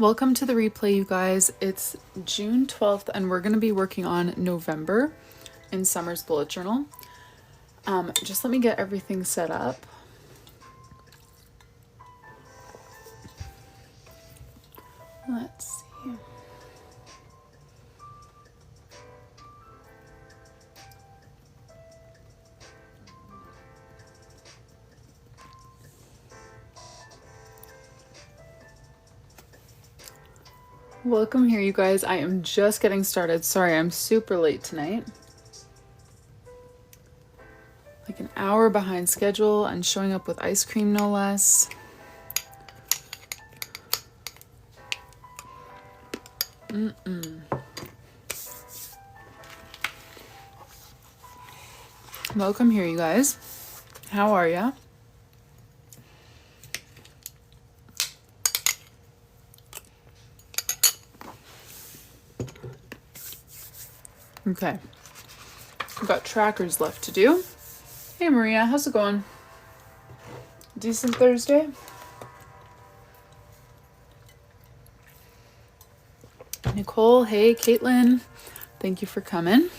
Welcome to the replay, you guys. It's June 12th and we're going to be working on November in Summer's bullet journal. Just let me get everything set up. Let's see. Welcome here, you guys. I am just getting started. Sorry, I'm super late tonight. Like an hour behind schedule and showing up with ice cream, no less. Welcome here, you guys. How are ya? Okay, we've got trackers left to do. Hey Maria, how's it going? Decent Thursday? Nicole, hey Caitlin, thank you for coming.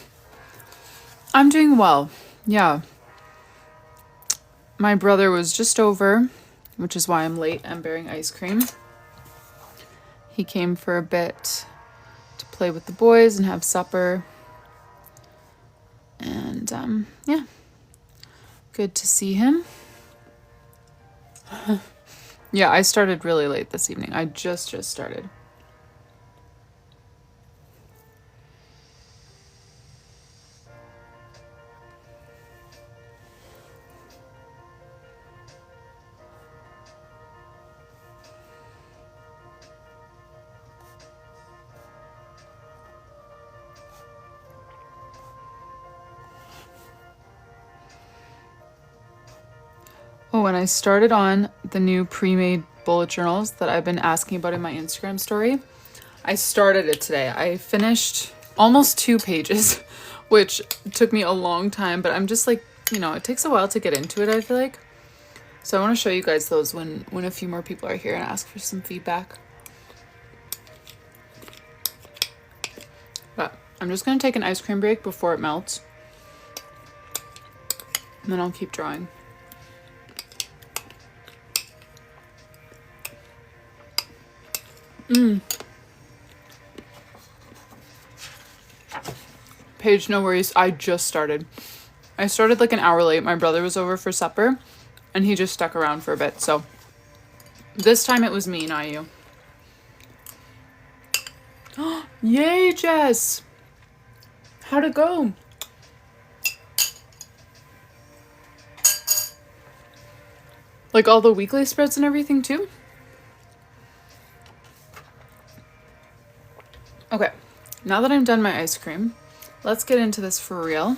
I'm doing well, yeah. My brother was just over, which is why I'm late. I'm bearing ice cream. He came for a bit to play with the boys and have supper. And yeah, good to see him. Yeah, I started really late this evening. I just started. Oh, and I started on the new pre-made bullet journals that I've been asking about in my Instagram story. I started it today. I finished almost 2 pages, which took me a long time, but I'm just like, you know, it takes a while to get into it, I feel like. So I want to show you guys those when a few more people are here and ask for some feedback. But I'm just going to take an ice cream break before it melts. And then I'll keep drawing. Paige, no worries. I just started. I started like an hour late. My brother was over for supper and he just stuck around for a bit. So this time it was me, not you. Yay, Jess! How'd it go? Like all the weekly spreads and everything too? Okay, now that I'm done my ice cream, let's get into this for real.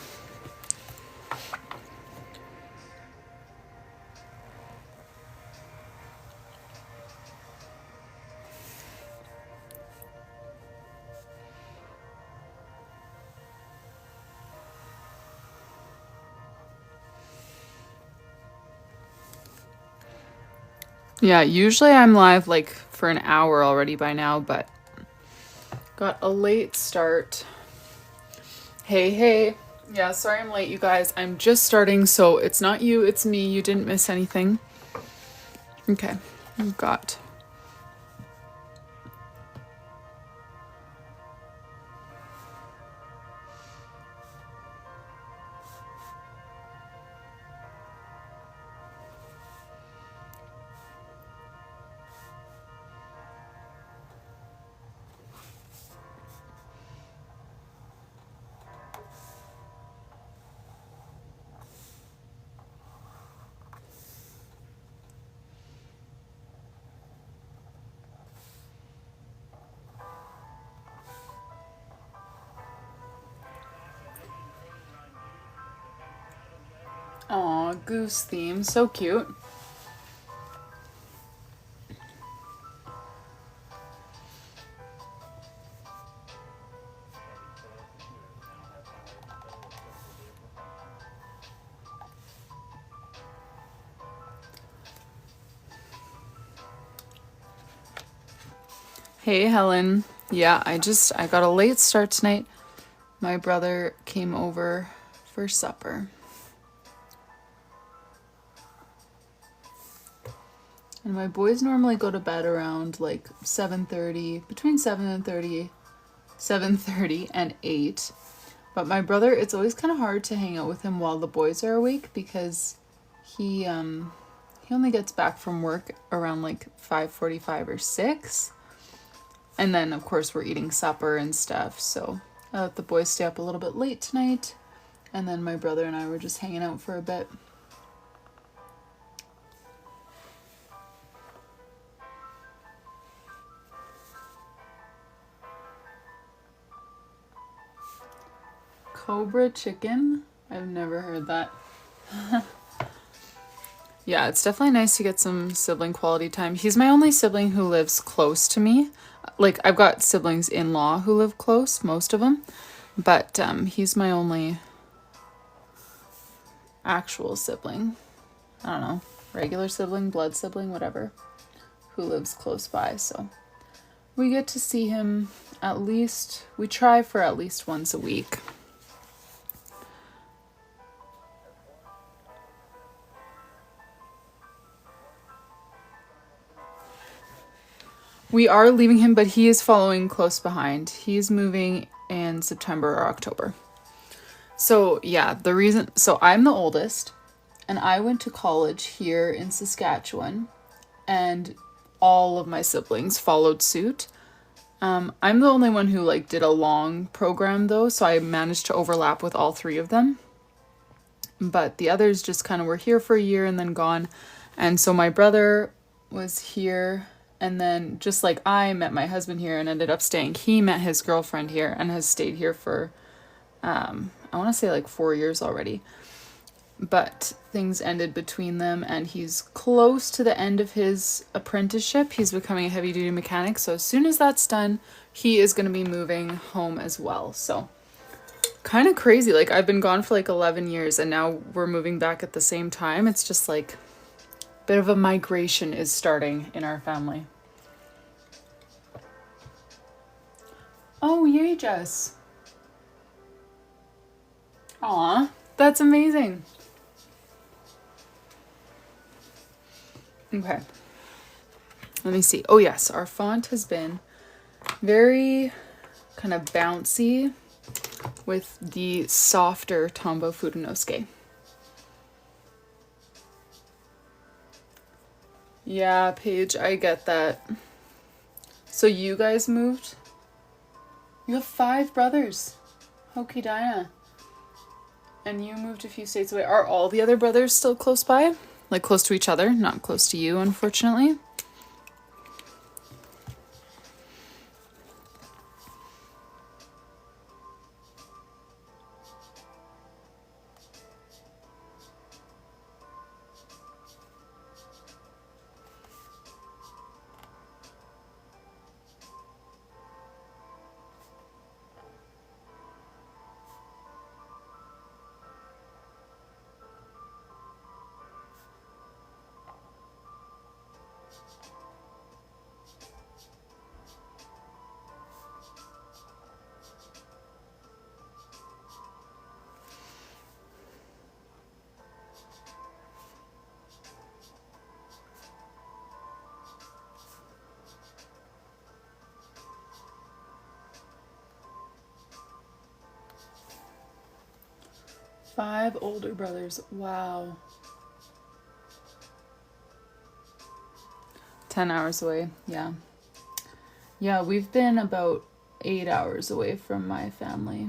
Yeah, usually I'm live like for an hour already by now, but got a late start. Hey. Yeah, sorry I'm late, you guys. I'm just starting, so it's not you, it's me. You didn't miss anything. Okay, I've got... Aw, goose theme, so cute. Hey, Helen. Yeah, I got a late start tonight. My brother came over for supper. And my boys normally go to bed around like 7:30, between 7:30 and 8. But my brother, it's always kind of hard to hang out with him while the boys are awake because he only gets back from work around like 5:45 or 6. And then of course we're eating supper and stuff, so I let the boys stay up a little bit late tonight, and then my brother and I were just hanging out for a bit. Cobra chicken? I've never heard that. Yeah, it's definitely nice to get some sibling quality time. He's my only sibling who lives close to me. Like, I've got siblings-in-law who live close, most of them, but he's my only actual sibling. I don't know, regular sibling, blood sibling, whatever, who lives close by. So we get to see him we try for at least once a week. We are leaving him, but he is following close behind. He's moving in September or October. So yeah, so I'm the oldest, and I went to college here in Saskatchewan, and all of my siblings followed suit. I'm the only one who like did a long program though, so I managed to overlap with all three of them. But the others just kind of were here for a year and then gone. And so my brother was here, and then just like I met my husband here and ended up staying, he met his girlfriend here and has stayed here for, I want to say like 4 years already. But things ended between them, and he's close to the end of his apprenticeship. He's becoming a heavy-duty mechanic, so as soon as that's done, he is going to be moving home as well. So kind of crazy. Like, I've been gone for like 11 years, and now we're moving back at the same time. It's just like bit of a migration is starting in our family. Oh, yay, Jess. Aw, that's amazing. Okay. Let me see. Oh, yes, our font has been very kind of bouncy with the softer Tombow Fudenosuke. Yeah, Paige, I get that. So you guys moved? You have 5 brothers. Hokie Dinah. And you moved a few states away. Are all the other brothers still close by? Like close to each other? Not close to you, unfortunately. Five older brothers. Wow. 10 hours away. Yeah. Yeah, we've been about 8 hours away from my family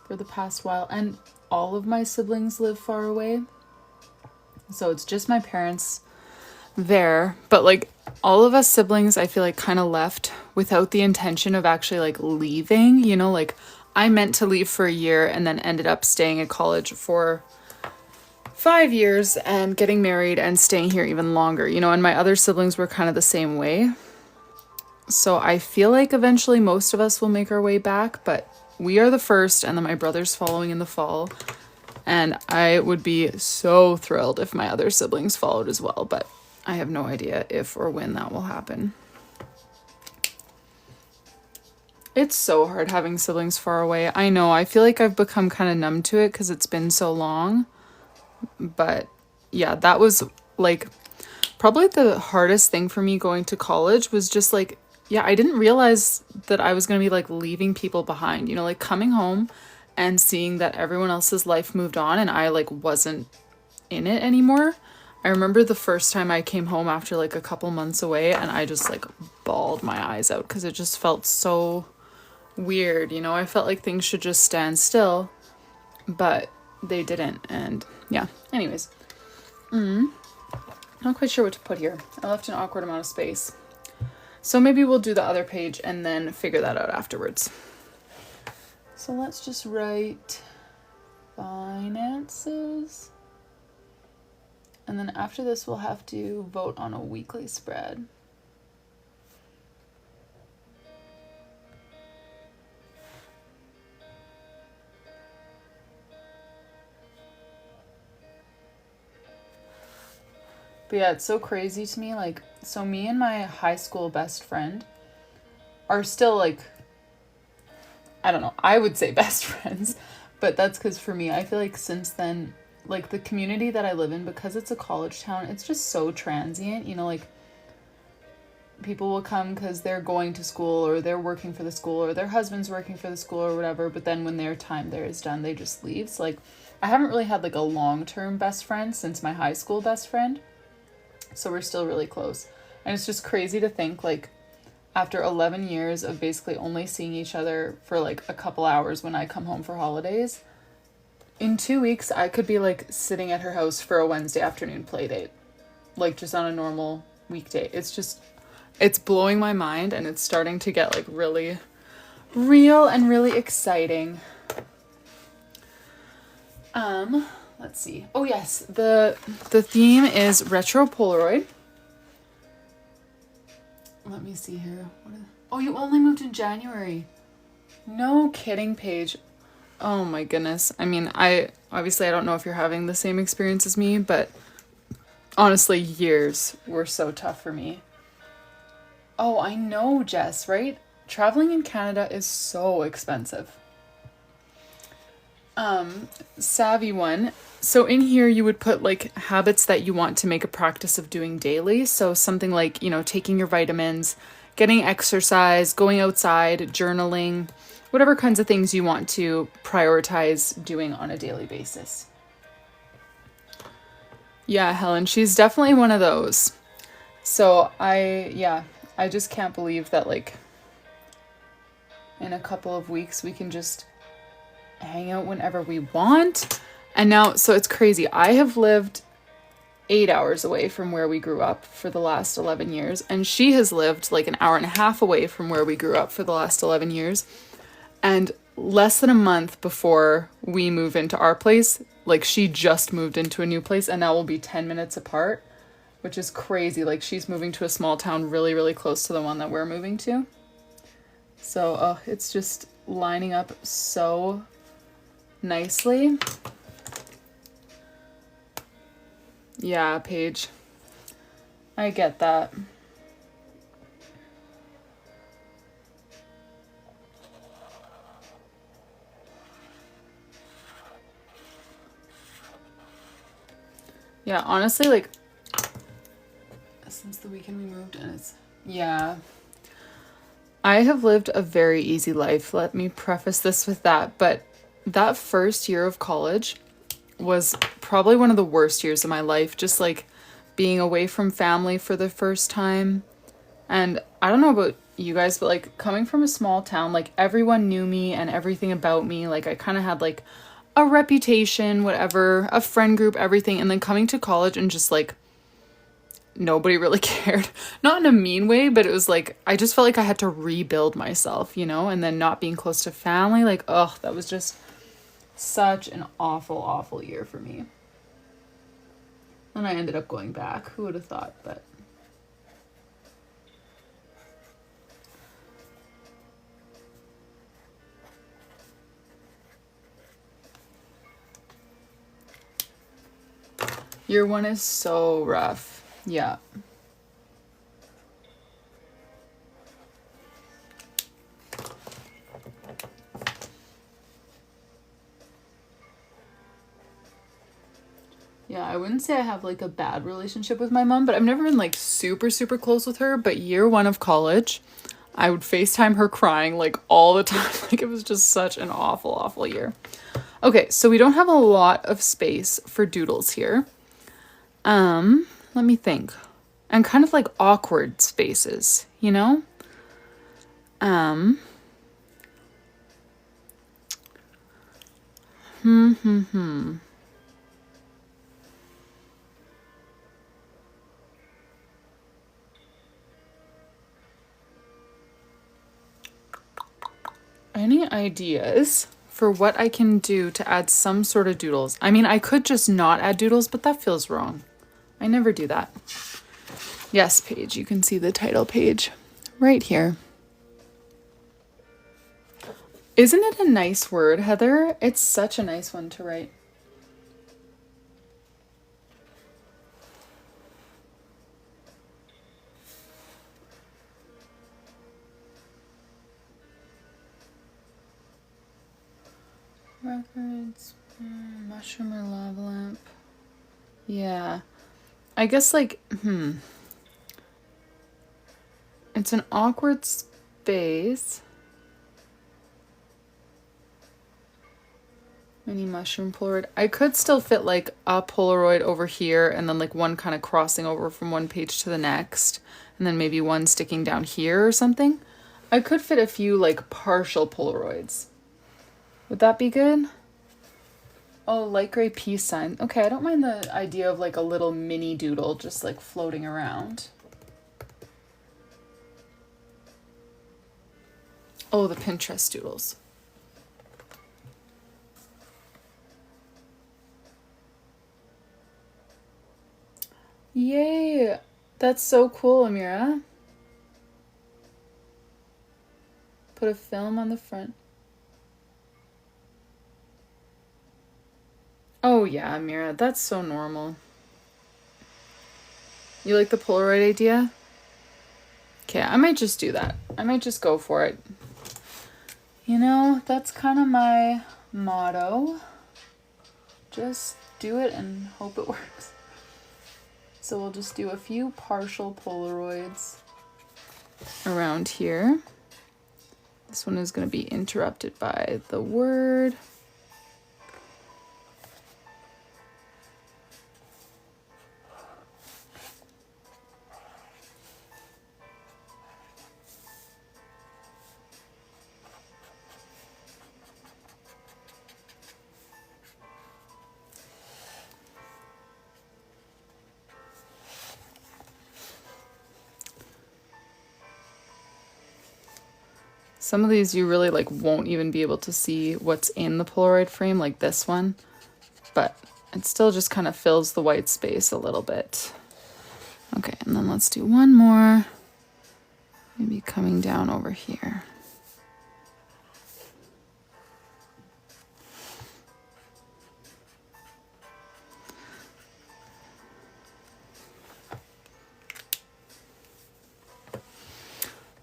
for the past while. And all of my siblings live far away. So it's just my parents there. But like all of us siblings, I feel like kind of left without the intention of actually like leaving, you know, like I meant to leave for a year and then ended up staying at college for 5 years and getting married and staying here even longer, you know, and my other siblings were kind of the same way. So I feel like eventually most of us will make our way back, but we are the first, and then my brother's following in the fall. And I would be so thrilled if my other siblings followed as well, but I have no idea if or when that will happen. It's so hard having siblings far away. I know. I feel like I've become kind of numb to it because it's been so long. But yeah, that was like probably the hardest thing for me going to college was just like, yeah, I didn't realize that I was going to be like leaving people behind, you know, like coming home and seeing that everyone else's life moved on and I like wasn't in it anymore. I remember the first time I came home after like a couple months away and I just like bawled my eyes out because it just felt so weird, you know. I felt like things should just stand still, but they didn't. And yeah, anyways, not quite sure what to put here. I left an awkward amount of space, so maybe we'll do the other page and then figure that out afterwards. So let's just write finances, and then after this we'll have to vote on a weekly spread. But yeah, it's so crazy to me. Like, so me and my high school best friend are still like, I don't know, I would say best friends. But that's because for me, I feel like since then, like the community that I live in, because it's a college town, it's just so transient. You know, like people will come because they're going to school or they're working for the school or their husband's working for the school or whatever. But then when their time there is done, they just leave. So like, I haven't really had like a long-term best friend since my high school best friend. So we're still really close. And it's just crazy to think, like, after 11 years of basically only seeing each other for, like, a couple hours when I come home for holidays, in 2 weeks, I could be, like, sitting at her house for a Wednesday afternoon play date. Like, just on a normal weekday. It's just, it's blowing my mind, and it's starting to get, like, really real and really exciting. Let's see. Oh yes, the theme is retro Polaroid. Let me see here. Oh, you only moved in January. No kidding, Paige. Oh my goodness. I mean, I don't know if you're having the same experience as me, but honestly, years were so tough for me. Oh, I know, Jess, right? Traveling in Canada is so expensive. Savvy one. So in here you would put like habits that you want to make a practice of doing daily. So something like, you know, taking your vitamins, getting exercise, going outside, journaling, whatever kinds of things you want to prioritize doing on a daily basis. Yeah, Helen, she's definitely one of those. So I just can't believe that like in a couple of weeks we can just hang out whenever we want. And now, so it's crazy. I have lived 8 hours away from where we grew up for the last 11 years. And she has lived like an hour and a half away from where we grew up for the last 11 years. And less than a month before we move into our place, like she just moved into a new place and now we'll be 10 minutes apart, which is crazy. Like she's moving to a small town really, really close to the one that we're moving to. So it's just lining up so nicely. Yeah, Paige. I get that. Yeah, honestly, like since the weekend we moved and it's I have lived a very easy life. Let me preface this with that, but that first year of college was probably one of the worst years of my life, just like being away from family for the first time. And I don't know about you guys, but like coming from a small town, like everyone knew me and everything about me. Like I kind of had like a reputation, whatever, a friend group, everything. And then coming to college and just like nobody really cared. Not in a mean way, but it was like I just felt like I had to rebuild myself, you know, and then not being close to family. Like, oh, that was just such an awful, awful year for me. And I ended up going back. Who would have thought? But year one is so rough. Yeah. Yeah, I wouldn't say I have like a bad relationship with my mom, but I've never been like super, super close with her. But year one of college, I would FaceTime her crying like all the time. Like it was just such an awful, awful year. Okay, so we don't have a lot of space for doodles here. Let me think. And kind of like awkward spaces, you know? Any ideas for what I can do to add some sort of doodles? I mean, I could just not add doodles, but that feels wrong. I never do that. Yes, Paige, you can see the title page right here. Isn't it a nice word, Heather? It's such a nice one to write. Records, mushroom or lava lamp. Yeah. I guess like, it's an awkward space. Mini mushroom Polaroid. I could still fit like a Polaroid over here and then like one kind of crossing over from one page to the next. And then maybe one sticking down here or something. I could fit a few like partial Polaroids. Would that be good? Oh, light gray peace sign. Okay, I don't mind the idea of like a little mini doodle just like floating around. Oh, the Pinterest doodles. Yay! That's so cool, Amira. Put a film on the front. Oh yeah, Amira, that's so normal. You like the Polaroid idea? Okay, I might just do that. I might just go for it. You know, that's kind of my motto. Just do it and hope it works. So we'll just do a few partial Polaroids around here. This one is going to be interrupted by the word. Some of these you really like won't even be able to see what's in the Polaroid frame, like this one, but it still just kind of fills the white space a little bit. Okay, and then let's do one more, maybe coming down over here.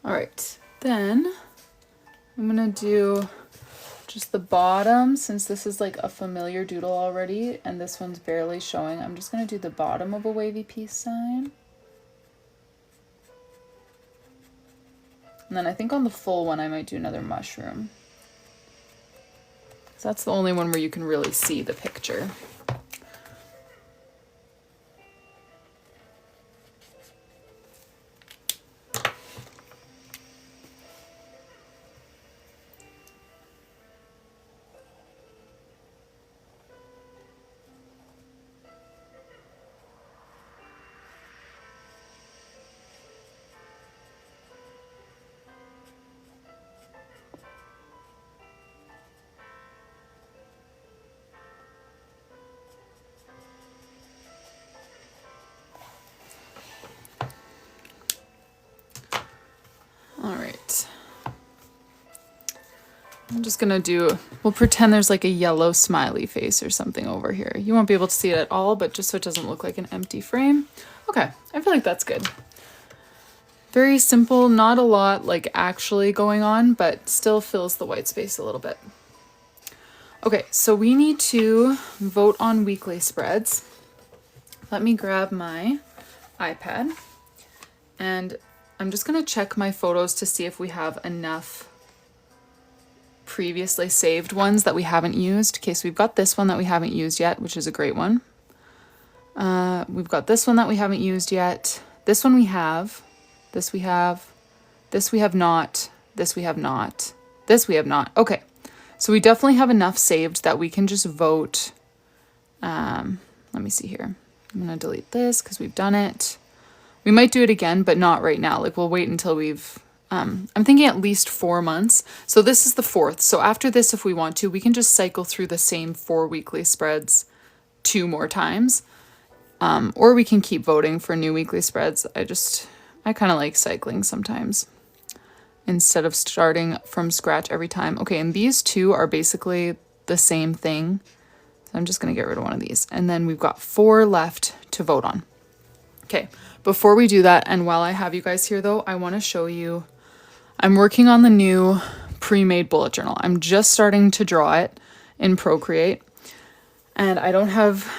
All right, then I'm gonna do just the bottom, since this is like a familiar doodle already and this one's barely showing. I'm just gonna do the bottom of a wavy peace sign. And then I think on the full one I might do another mushroom. So that's the only one where you can really see the picture. All right. I'm just gonna do, we'll pretend there's like a yellow smiley face or something over here. You won't be able to see it at all, but just so it doesn't look like an empty frame. Okay, I feel like that's good. Very simple, not a lot like actually going on, but still fills the white space a little bit. Okay, so we need to vote on weekly spreads. let me grab my iPad and I'm just gonna check my photos to see if we have enough previously saved ones that we haven't used. Okay, so we've got this one that we haven't used yet, which is a great one. We've got this one that we haven't used yet. This one we have. This we have. This we have not. This we have not. This we have not. Okay, so we definitely have enough saved that we can just vote. Let me see here. I'm gonna delete this because we've done it. We might do it again, but not right now. Like we'll wait until we've, I'm thinking at least 4 months. So this is the 4th. So after this, if we want to, we can just cycle through the same 4 weekly spreads 2 more times. Or we can keep voting for new weekly spreads. I kind of like cycling sometimes instead of starting from scratch every time. Okay, and these 2 are basically the same thing. So I'm just gonna get rid of one of these. And then we've got 4 left to vote on. Okay, before we do that, and while I have you guys here though, I want to show you, I'm working on the new pre-made bullet journal. I'm just starting to draw it in Procreate, and I don't have,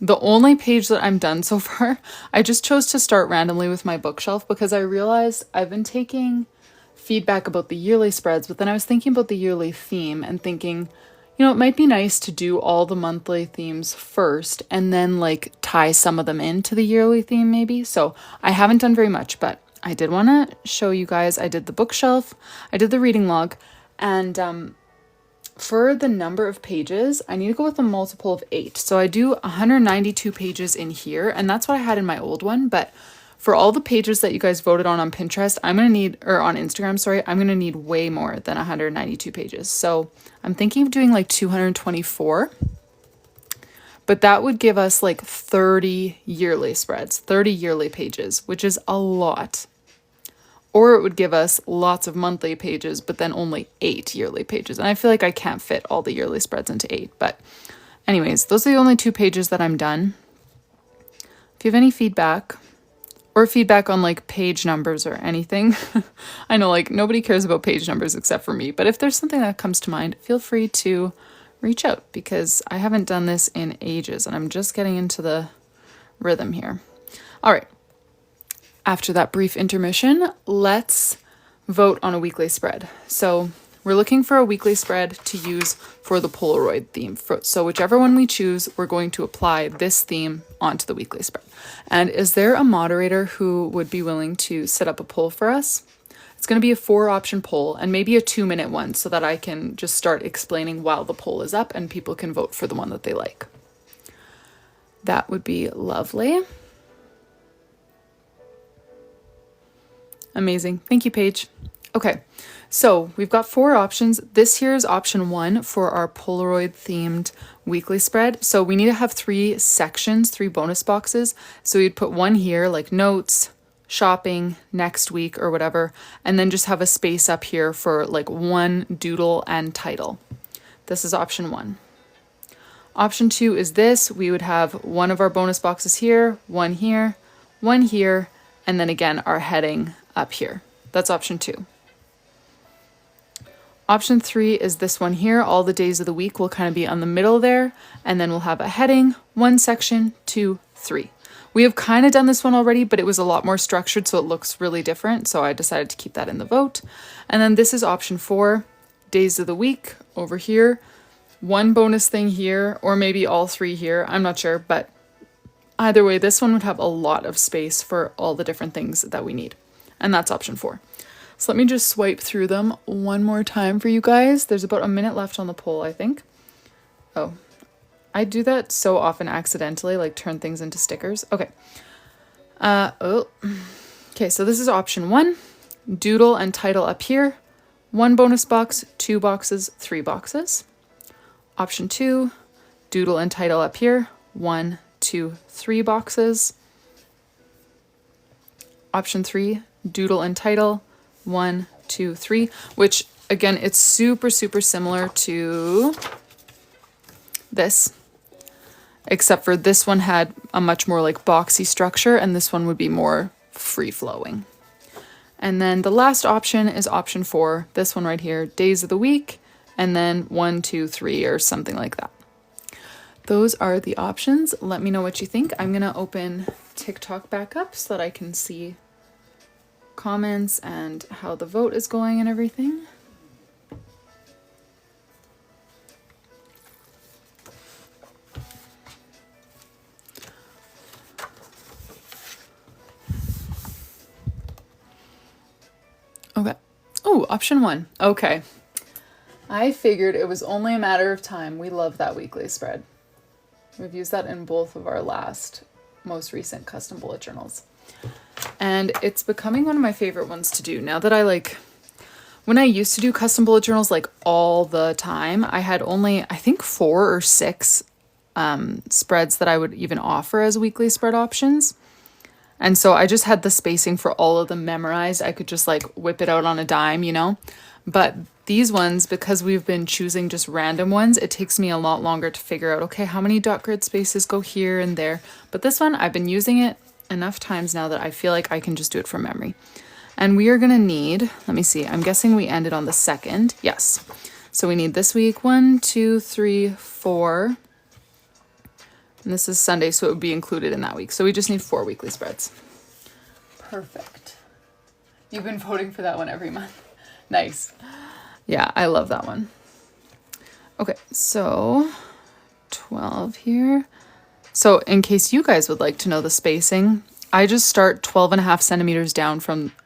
the only page that I'm done so far, I just chose to start randomly with my bookshelf because I realized I've been taking feedback about the yearly spreads, but then I was thinking about the yearly theme and thinking, you know, it might be nice to do all the monthly themes first and then like tie some of them into the yearly theme maybe. So I haven't done very much, but I did want to show you guys. I did the bookshelf, I did the reading log, and for the number of pages, I need to go with a multiple of 8. So I do 192 pages in here, and that's what I had in my old one. But for all the pages that you guys voted on Pinterest, I'm going to need, or on Instagram, sorry, I'm going to need way more than 192 pages. So I'm thinking of doing like 224, but that would give us like 30 yearly spreads, 30 yearly pages, which is a lot. Or it would give us lots of monthly pages, but then only 8 yearly pages. And I feel like I can't fit all the yearly spreads into 8. But anyways, those are the only 2 pages that I'm done. If you have any feedback, or feedback on like page numbers or anything. I know like nobody cares about page numbers except for me, but if there's something that comes to mind, feel free to reach out because I haven't done this in ages and I'm just getting into the rhythm here. All right. After that brief intermission, let's vote on a weekly spread. So we're looking for a weekly spread to use for the Polaroid theme. So whichever one we choose, we're going to apply this theme onto the weekly spread. And is there a moderator who would be willing to set up a poll for us? It's going to be a 4-option poll and maybe a 2-minute one so that I can just start explaining while the poll is up and people can vote for the one that they like. That would be lovely. Amazing. Thank you, Paige. Okay, so we've got 4 options. This here is option 1 for our Polaroid themed weekly spread. So we need to have 3 sections, 3 bonus boxes. So you'd put one here like notes, shopping, next week or whatever, and then just have a space up here for like one doodle and title. This is option 1. Option 2 is this. We would have one of our bonus boxes here, one here, and then again our heading up here. That's option 2. Option 3 is this one here. All the days of the week will kind of be on the middle there, and then we'll have a heading, 1 section, 2, 3. We have kind of done this one already, but it was a lot more structured, so it looks really different. So I decided to keep that in the vote. And then this is option 4, days of the week over here, 1 bonus thing here, or maybe all 3 here. I'm not sure, but either way, this one would have a lot of space for all the different things that we need. And that's option 4. So let me just swipe through them one more time for you guys. There's about a minute left on the poll, I think. Oh, I do that so often accidentally, like turn things into stickers. Okay. Okay, so this is option 1. Doodle and title up here. 1 bonus box, 2 boxes, 3 boxes. Option 2, doodle and title up here. 1, 2, 3 boxes. Option 3, doodle and title. 1, 2, 3, which again, it's super similar to this, except for this one had a much more like boxy structure and this one would be more free flowing. And then the last option is option 4, this one right here, days of the week, and then 1, 2, 3 or something like that. those are the options. Let me know what you think. I'm gonna open TikTok back up so that I can see comments and how the vote is going and everything. Okay. Oh, option 1. Okay. I figured it was only a matter of time. We love that weekly spread. We've used that in both of our most recent custom bullet journals. And it's becoming one of my favorite ones to do. Now that when I used to do custom bullet journals like all the time, I had only, I think 4 or 6 spreads that I would even offer as weekly spread options. And so I just had the spacing for all of them memorized. I could just like whip it out on a dime, you know? But these ones, because we've been choosing just random ones, it takes me a lot longer to figure out, okay, how many dot grid spaces go here and there. But this one, I've been using it enough times now that I feel like I can just do it from memory. And we are gonna need, let me see, I'm guessing we ended on the 2nd. Yes. So we need this week 1, 2, 3, 4. And this is Sunday, so it would be included in that week. So we just need 4 weekly spreads. Perfect. You've been voting for that one every month. Nice. Yeah, I love that one. Okay, so 12 here. So in case you guys would like to know the spacing, I just start 12.5 centimeters down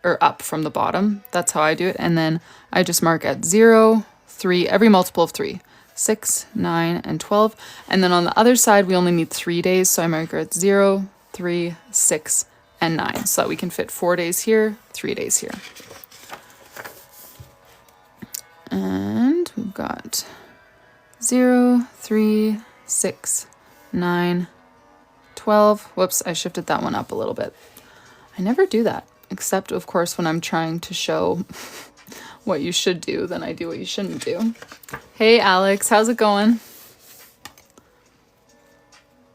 up from the bottom. That's how I do it. And then I just mark at 0, 3, every multiple of 3. 6, 9, and 12. And then on the other side, we only need 3 days. So I mark at 0, 3, 6, and 9. So that we can fit 4 days here, 3 days here. And we've got 0, 3, 6, 9, 12. Whoops, I shifted that one up a little bit. I never do that, except of course when I'm trying to show what you should do, then I do what you shouldn't do. Hey Alex, how's it going?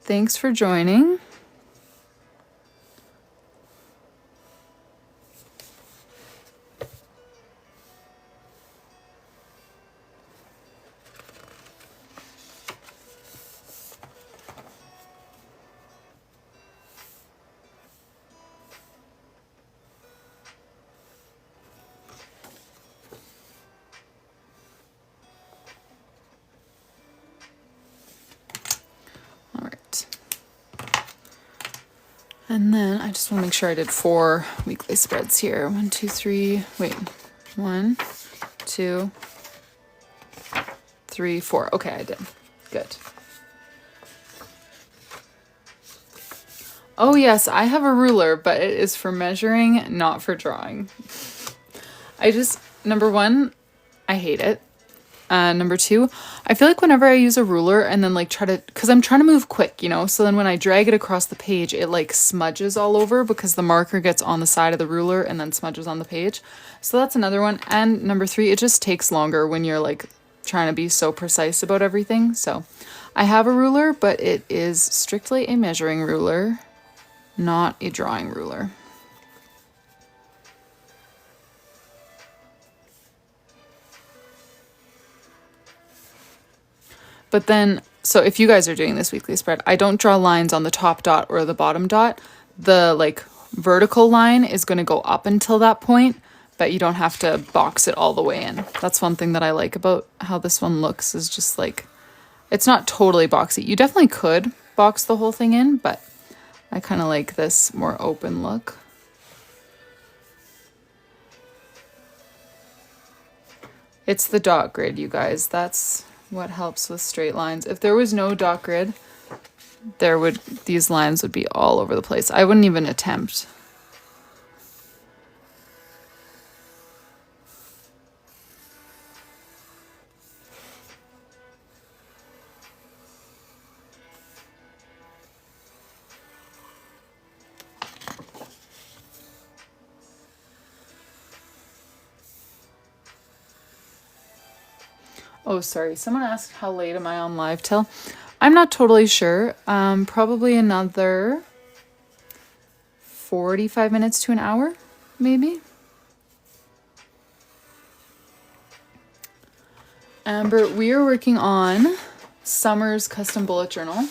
Thanks for joining. And then I just want to make sure I did 4 weekly spreads here. 1, 2, 3, wait. 1, 2, 3, 4. Okay, I did. Good. Oh yes, I have a ruler, but it is for measuring, not for drawing. Number 1, I hate it. Number 2, I feel like whenever I use a ruler and then like because I'm trying to move quick, you know, so then when I drag it across the page, it like smudges all over because the marker gets on the side of the ruler and then smudges on the page. So that's another one. And number 3, it just takes longer when you're like trying to be so precise about everything. So I have a ruler, but it is strictly a measuring ruler, not a drawing ruler. But then, so if you guys are doing this weekly spread, I don't draw lines on the top dot or the bottom dot. The like vertical line is going to go up until that point, but you don't have to box it all the way in. That's one thing that I like about how this one looks, is just like, it's not totally boxy. You definitely could box the whole thing in, but I kind of like this more open look. It's the dot grid, you guys. That's what helps with straight lines. If there was no dot grid, these lines would be all over the place. I wouldn't even attempt. Oh, sorry. Someone asked how late am I on live till. I'm not totally sure. Probably another 45 minutes to an hour, maybe. Amber, we are working on summer's custom bullet journal.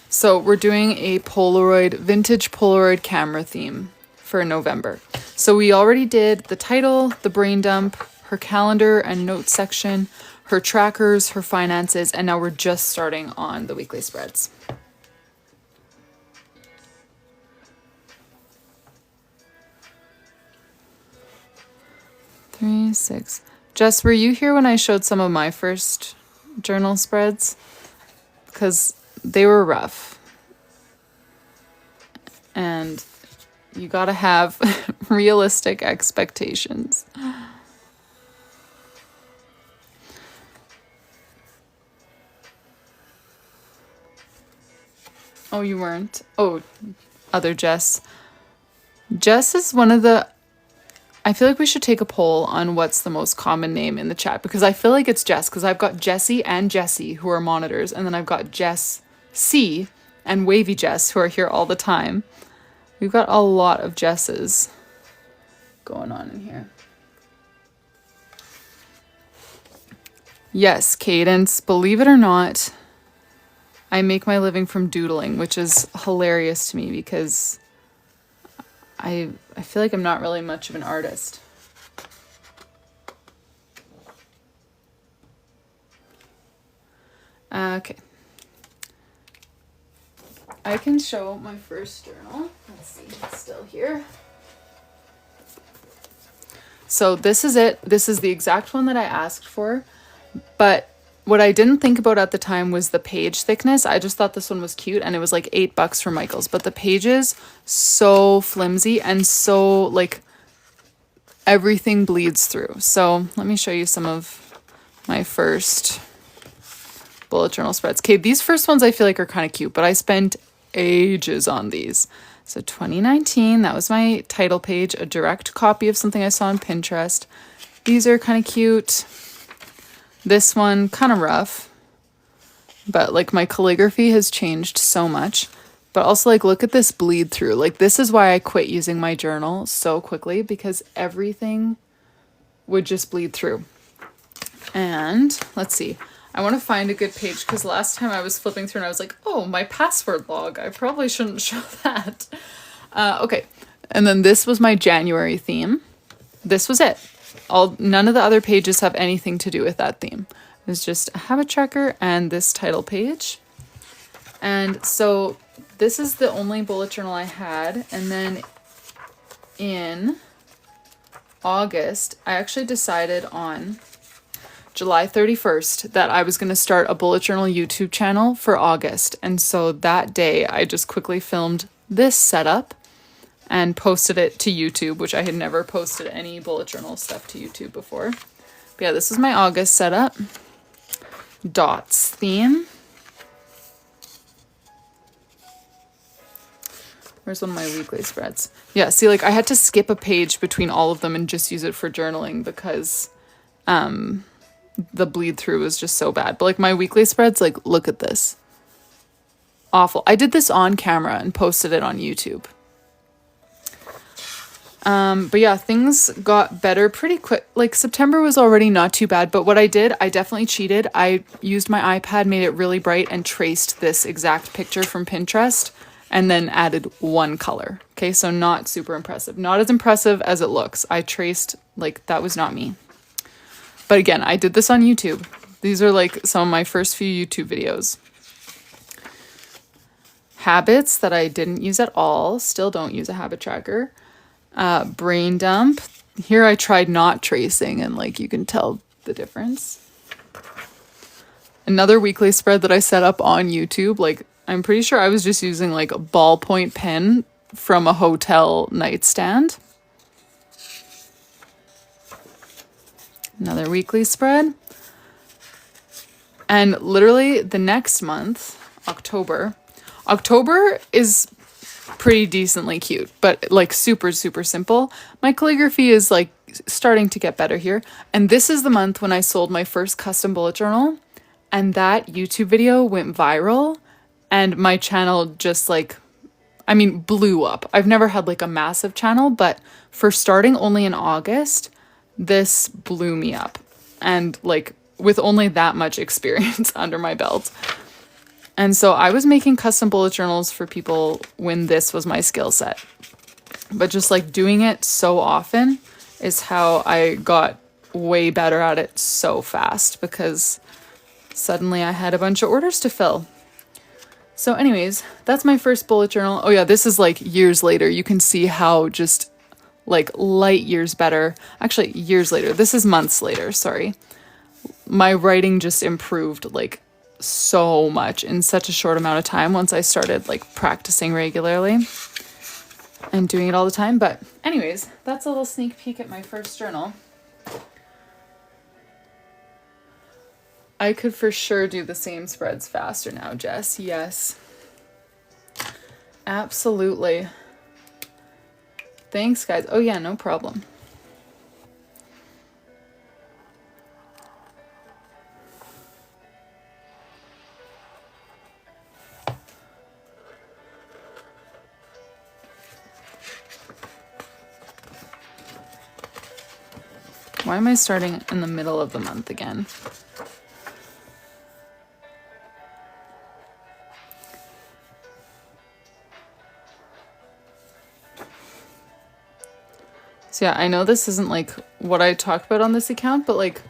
So we're doing a Polaroid, vintage Polaroid camera theme for November. So we already did the title, the brain dump, her calendar and notes section, her trackers, her finances, and now we're just starting on the weekly spreads. Three, six. Jess, were you here when I showed some of my first journal spreads? Because they were rough. And you gotta have realistic expectations. Oh, you weren't? Oh, other Jess. Jess is one of the... I feel like we should take a poll on what's the most common name in the chat, because I feel like it's Jess, because I've got Jessie and Jessie who are monitors, and then I've got Jess C and Wavy Jess who are here all the time. We've got a lot of Jesses going on in here. Yes, Cadence, believe it or not, I make my living from doodling, which is hilarious to me because I feel like I'm not really much of an artist. Okay. I can show my first journal. Let's see, it's still here. So this is it. This is the exact one that I asked for. But what I didn't think about at the time was the page thickness. I just thought this one was cute, and it was like $8 from Michael's. But the pages, so flimsy and so like everything bleeds through. So let me show you some of my first bullet journal spreads. Okay, these first ones I feel like are kind of cute, but I spent ages on these. So 2019, that was my title page, a direct copy of something I saw on Pinterest. These are kind of cute. This one, kind of rough, but like my calligraphy has changed so much. But also like, look at this bleed through. Like this is why I quit using my journal so quickly, because everything would just bleed through. And let's see, I want to find a good page, because last time I was flipping through and I was like, oh, my password log. I probably shouldn't show that. Okay, and then this was my January theme. This was it. None of the other pages have anything to do with that theme. It's just a habit tracker and this title page. And so this is the only bullet journal I had. And then in August, I actually decided on July 31st that I was going to start a bullet journal YouTube channel for August. And so that day I just quickly filmed this setup and posted it to YouTube, which I had never posted any bullet journal stuff to YouTube before. But yeah, this is my August setup. Dots theme. Where's one of my weekly spreads? Yeah, see, like I had to skip a page between all of them and just use it for journaling because the bleed through was just so bad. But like my weekly spreads, like look at this. Awful. I did this on camera and posted it on YouTube. But yeah, things got better pretty quick. Like September was already not too bad, but what I did, I definitely cheated. I used my iPad, made it really bright, and traced this exact picture from Pinterest and then added one color. Okay, so not super impressive. Not as impressive as it looks. I traced, like, that was not me. But again, I did this on YouTube. These are like some of my first few YouTube videos. Habits that I didn't use at all. Still don't use a habit tracker. Brain dump. Here I tried not tracing and like you can tell the difference. Another weekly spread that I set up on YouTube. Like I'm pretty sure I was just using like a ballpoint pen from a hotel nightstand. Another weekly spread. And literally the next month, October is pretty decently cute, but like super, super simple. My calligraphy is like starting to get better here. And this is the month when I sold my first custom bullet journal, and that YouTube video went viral and my channel just like, I mean, blew up. I've never had like a massive channel, but for starting only in August, this blew me up. And like with only that much experience under my belt. And so I was making custom bullet journals for people when this was my skill set. But just like doing it so often is how I got way better at it so fast, because suddenly I had a bunch of orders to fill. So anyways, that's my first bullet journal. Oh yeah, this is like years later. You can see how just like light years better. Actually, years later. This is months later, sorry. My writing just improved like so much in such a short amount of time once I started like practicing regularly and doing it all the time. But anyways, that's a little sneak peek at my first journal. I could for sure do the same spreads faster now, Jess. Yes. Absolutely. Thanks, guys. Oh yeah, no problem. Why am I starting in the middle of the month again? So yeah, I know this isn't like what I talked about on this account, but like,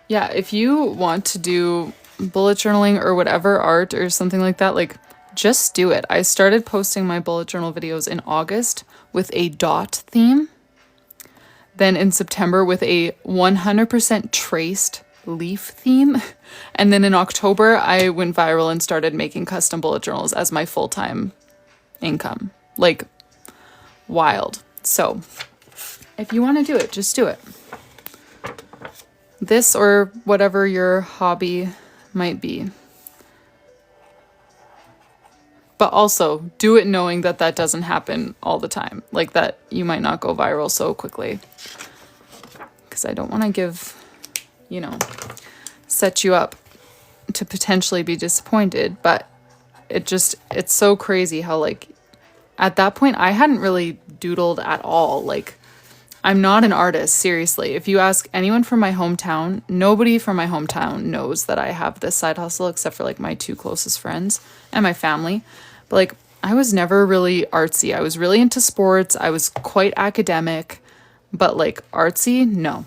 yeah, if you want to do bullet journaling or whatever art or something like that, like just do it. I started posting my bullet journal videos in August with a dot theme. Then in September with a 100% traced leaf theme. And then in October, I went viral and started making custom bullet journals as my full-time income. Like, wild. So if you want to do it, just do it. This or whatever your hobby might be. But also do it knowing that that doesn't happen all the time. Like that you might not go viral so quickly. Because I don't want to give, you know, set you up to potentially be disappointed. But it's so crazy how like at that point I hadn't really doodled at all. Like I'm not an artist, seriously. If you ask anyone from my hometown, nobody from my hometown knows that I have this side hustle except for like my two closest friends and my family. But like I was never really artsy. I was really into sports. I was quite academic, but like artsy, no.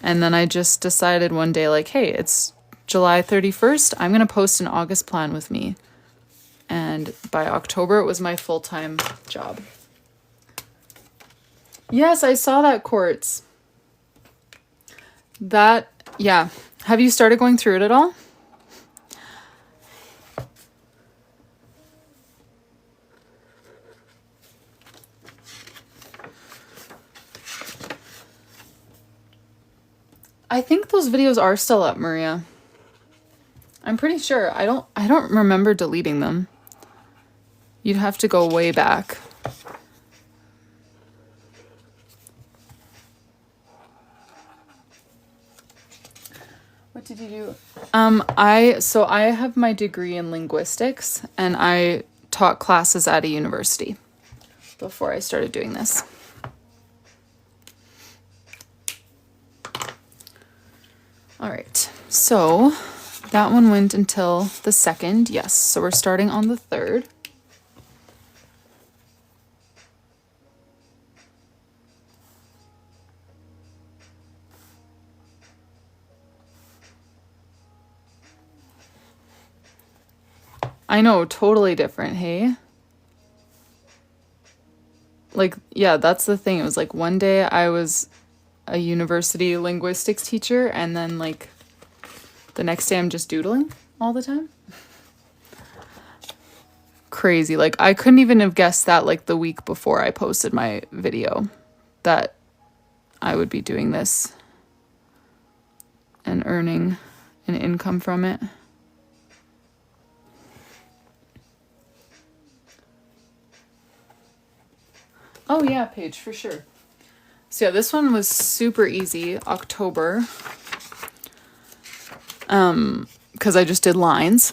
And then I just decided one day like, hey, it's July 31st. I'm going to post an August plan with me. And by October, it was my full-time job. Yes, I saw that, Quartz. That, yeah. Have you started going through it at all? I think those videos are still up, Maria. I'm pretty sure. I don't remember deleting them. You'd have to go way back. What did you do? I have my degree in linguistics and I taught classes at a university before I started doing this. All right, so that one went until the 2nd. Yes, so we're starting on the 3rd. I know, totally different, hey? Like, yeah, that's the thing. It was like one day I was a university linguistics teacher and then like the next day I'm just doodling all the time. Crazy. Like I couldn't even have guessed that like the week before I posted my video that I would be doing this and earning an income from it. Oh yeah, Paige, for sure. So yeah, this one was super easy, October. Because I just did lines.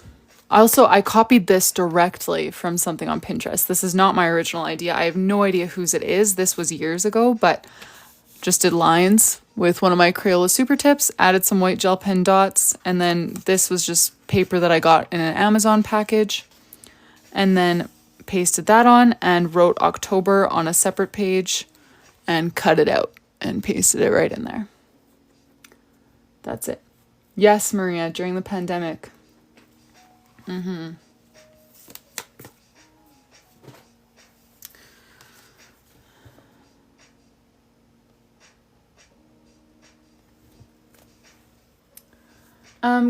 Also, I copied this directly from something on Pinterest. This is not my original idea. I have no idea whose it is. This was years ago, but just did lines with one of my Crayola Super Tips, added some white gel pen dots, and then this was just paper that I got in an Amazon package, and then pasted that on and wrote October on a separate page and cut it out and pasted it right in there. That's it. Yes, Maria, during the pandemic.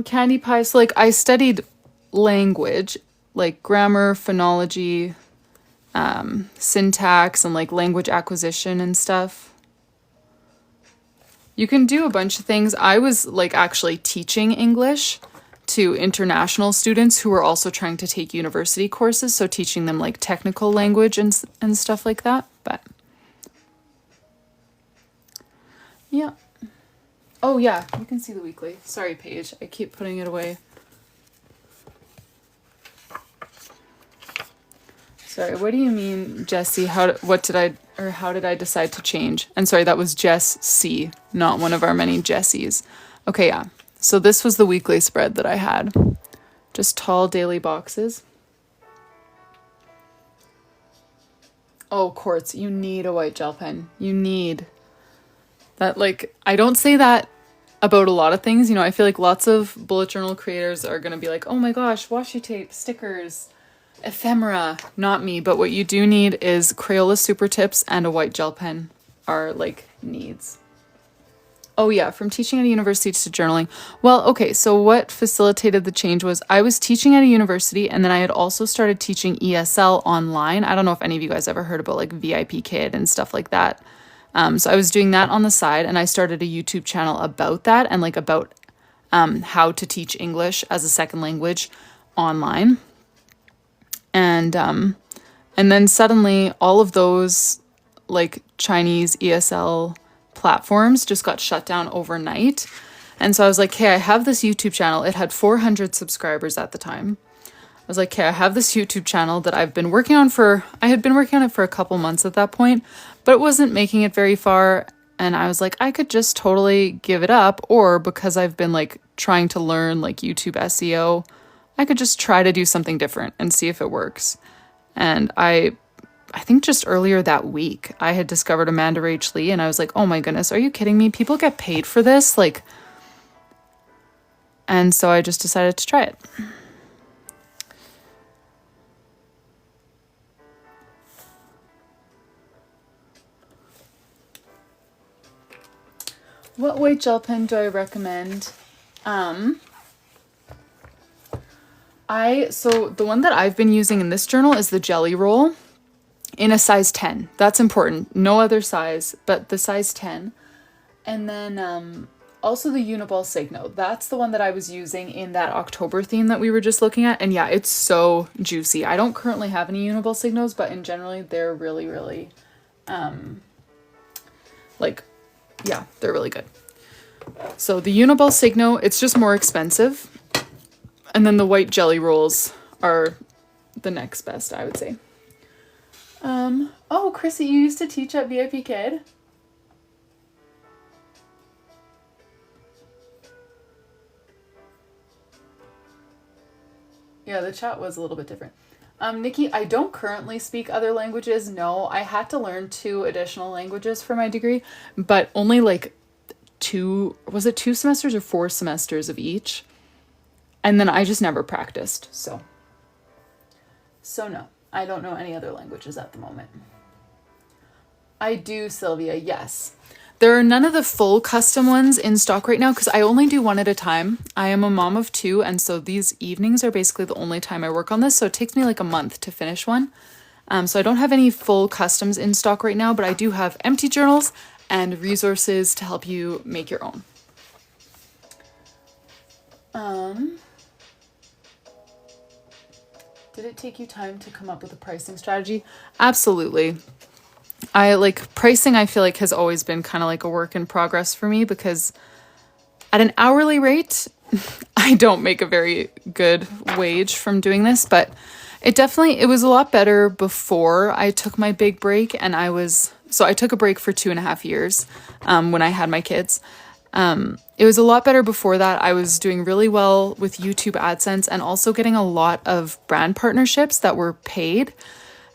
Candy pie. So like I studied language, like grammar, phonology, syntax, and like language acquisition and stuff. You can do a bunch of things. I was like actually teaching English to international students who were also trying to take university courses, so teaching them like technical language and stuff like that. But yeah. Oh yeah, you can see the weekly. Sorry, Paige. I keep putting it away. Sorry, what do you mean, Jessie? How did I decide to change? And sorry, that was Jess C, not one of our many Jessies. Okay, yeah. So this was the weekly spread that I had. Just tall daily boxes. Oh, quartz, you need a white gel pen. You need that. Like, I don't say that about a lot of things. You know, I feel like lots of bullet journal creators are going to be like, oh my gosh, washi tape, stickers, ephemera. Not me, but what you do need is Crayola Super Tips and a white gel pen are like needs. Oh yeah, from teaching at a university to journaling. Well, okay, so what facilitated the change was I was teaching at a university, and then I had also started teaching ESL online. I don't know if any of you guys ever heard about like VIP Kid and stuff like that. So I was doing that on the side, and I started a YouTube channel about that and like about how to teach English as a second language online. And then suddenly all of those like Chinese ESL platforms just got shut down overnight. And so I was like, hey, I have this YouTube channel. It had 400 subscribers at the time. I was like, okay, I have this YouTube channel that I had been working on it for a couple months at that point, but it wasn't making it very far. And I was like, I could just totally give it up. Or because I've been like trying to learn like YouTube SEO, I could just try to do something different and see if it works. And I think just earlier that week, I had discovered Amanda Rach Lee, and I was like, oh my goodness, are you kidding me? People get paid for this? Like, and so I just decided to try it. What white gel pen do I recommend? So the one that I've been using in this journal is the Jelly Roll in a size 10. That's important. No other size, but the size 10. And then also the Uniball Signo. That's the one that I was using in that October theme that we were just looking at. And yeah, it's so juicy. I don't currently have any Uniball Signos, but in generally they're really, really, they're really good. So the Uniball Signo, it's just more expensive. And then the white jelly rolls are the next best, I would say. Oh, Chrissy, you used to teach at VIP Kid? Yeah, the chat was a little bit different. Nikki, I don't currently speak other languages. No, I had to learn 2 additional languages for my degree, but only like 2 semesters or 4 semesters of each? And then I just never practiced, so no, I don't know any other languages at the moment. I do, Sylvia, yes. There are none of the full custom ones in stock right now because I only do one at a time. I am a mom of 2, and so these evenings are basically the only time I work on this, so it takes me like a month to finish one. So I don't have any full customs in stock right now, but I do have empty journals and resources to help you make your own. Did it take you time to come up with a pricing strategy? Absolutely. Pricing, I feel like has always been kind of like a work in progress for me because at an hourly rate, I don't make a very good wage from doing this, but it was a lot better before I took my big break and I was So I took a break for 2.5 years when I had my kids. It was a lot better before that. I was doing really well with YouTube AdSense and also getting a lot of brand partnerships that were paid.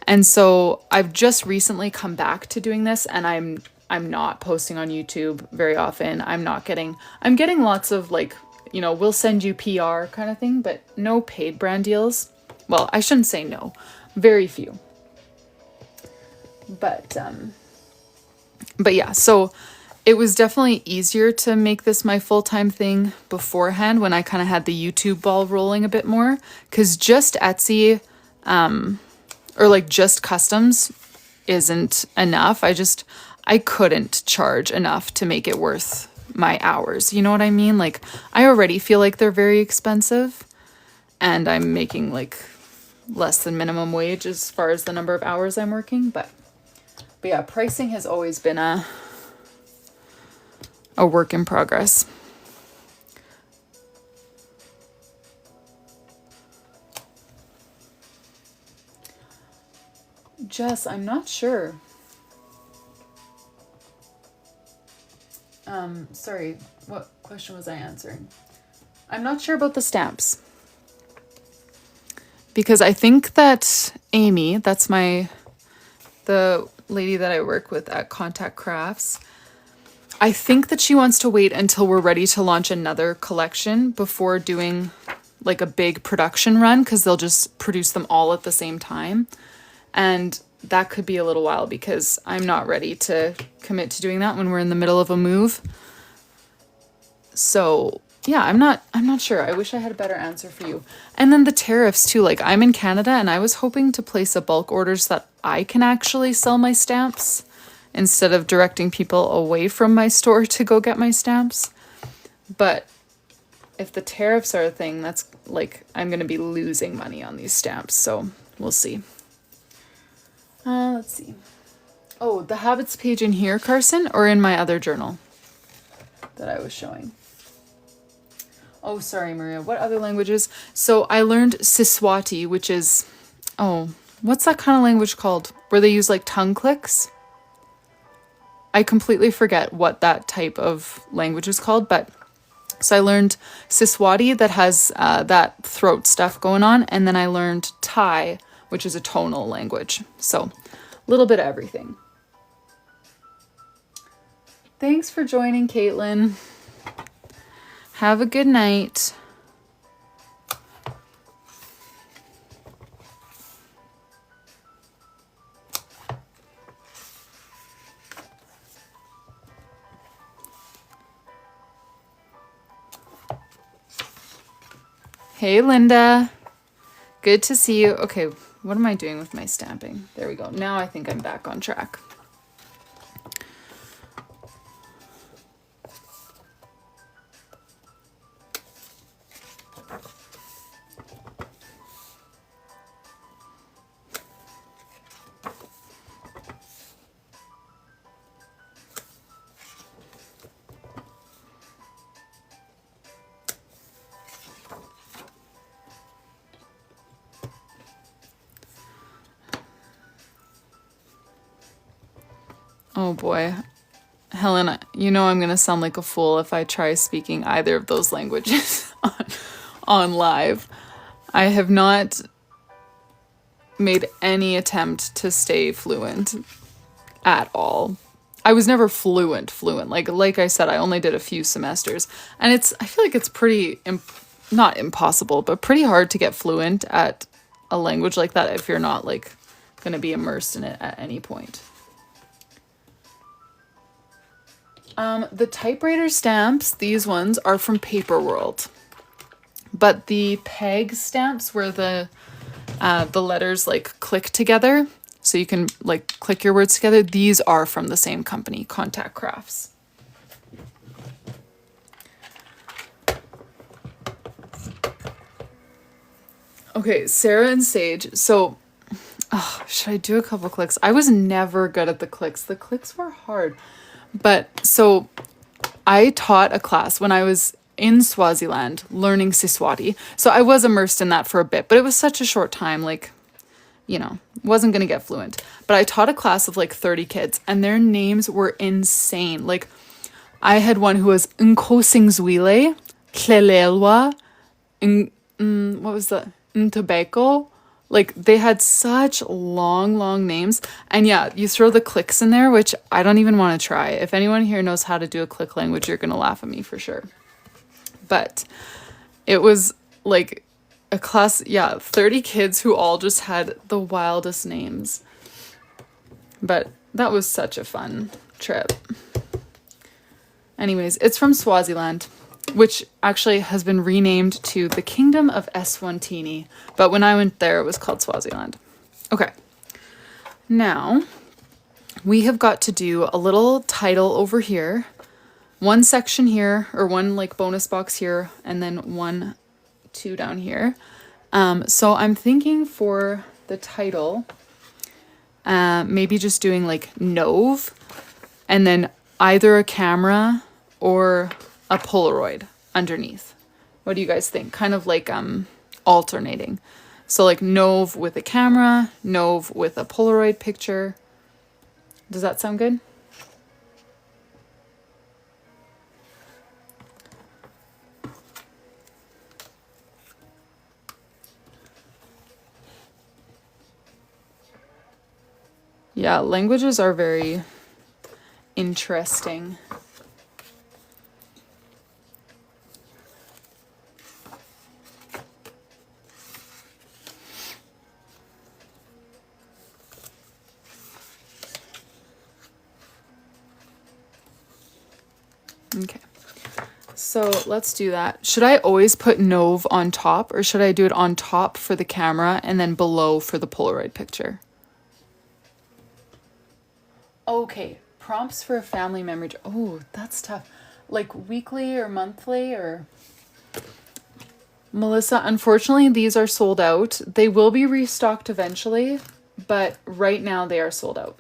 And so I've just recently come back to doing this, and I'm not posting on YouTube very often. I'm getting lots of like, you know, we'll send you PR kind of thing, but no paid brand deals. Well, I shouldn't say no, very few. But yeah, so it was definitely easier to make this my full-time thing beforehand when I kind of had the YouTube ball rolling a bit more, because just Etsy, or like just customs isn't enough. I couldn't charge enough to make it worth my hours. You know what I mean? Like, I already feel like they're very expensive, and I'm making like less than minimum wage as far as the number of hours I'm working. But yeah, pricing has always been a work in progress. Jess, I'm not sure. Sorry, what question was I answering? I'm not sure about the stamps. Because I think that Amy, that's the lady that I work with at Contact Crafts, I think that she wants to wait until we're ready to launch another collection before doing like a big production run, because they'll just produce them all at the same time. And that could be a little while because I'm not ready to commit to doing that when we're in the middle of a move. So yeah, I'm not sure. I wish I had a better answer for you. And then the tariffs too. Like, I'm in Canada and I was hoping to place a bulk order so that I can actually sell my stamps instead of directing people away from my store to go get my stamps. But if the tariffs are a thing, that's like, I'm going to be losing money on these stamps. So we'll see. Let's see. Oh, the habits page in here, Carson, or in my other journal that I was showing? Oh, sorry, Maria. What other languages? So I learned Siswati, which is, what's that kind of language called? Where they use like tongue clicks? I completely forget what that type of language is called, but so I learned Siswati that has that throat stuff going on, and then I learned Thai, which is a tonal language. So a little bit of everything. Thanks for joining, Caitlin. Have a good night. Hey, Linda. Good to see you. Okay, what am I doing with my stamping? There we go. Now I think I'm back on track. Oh boy. Helen, you know I'm going to sound like a fool if I try speaking either of those languages on live. I have not made any attempt to stay fluent at all. I was never fluent. Like I said, I only did a few semesters. And I feel like it's pretty, not impossible, but pretty hard to get fluent at a language like that if you're not like going to be immersed in it at any point. The typewriter stamps, these ones are from Paperwrld, but the peg stamps where the letters like click together, so you can like click your words together, these are from the same company, Contact Crafts. Okay, Sarah and Sage. So, should I do a couple clicks? I was never good at the clicks. The clicks were hard. But so I taught a class when I was in Swaziland learning Siswati. So I was immersed in that for a bit, but it was such a short time. Like, you know, wasn't going to get fluent. But I taught a class of like 30 kids and their names were insane. Like I had one who was Nkosingzwile, Klelelwa, what was that? Ntobeko. Like they had such long names. And yeah, you throw the clicks in there, which I don't even want to try. If anyone here knows how to do a click language, you're going to laugh at me for sure. But it was like a class, yeah, 30 kids who all just had the wildest names. But that was such a fun trip. Anyways, it's from Swaziland, which actually has been renamed to the Kingdom of Eswatini. But when I went there, it was called Swaziland. Okay. Now, we have got to do a little title over here. One section here, or one like bonus box here, and then 2 down here. So I'm thinking for the title, maybe just doing like Nove, and then either a camera or a Polaroid underneath. What do you guys think? Kind of like alternating. So like Nove with a camera, Nove with a Polaroid picture. Does that sound good? Yeah, languages are very interesting. Okay, so let's do that. Should I always put Nove on top, or should I do it on top for the camera and then below for the Polaroid picture? Okay, prompts for a family memory. Oh, that's tough. Like weekly or monthly or... Melissa, unfortunately, these are sold out. They will be restocked eventually, but right now they are sold out.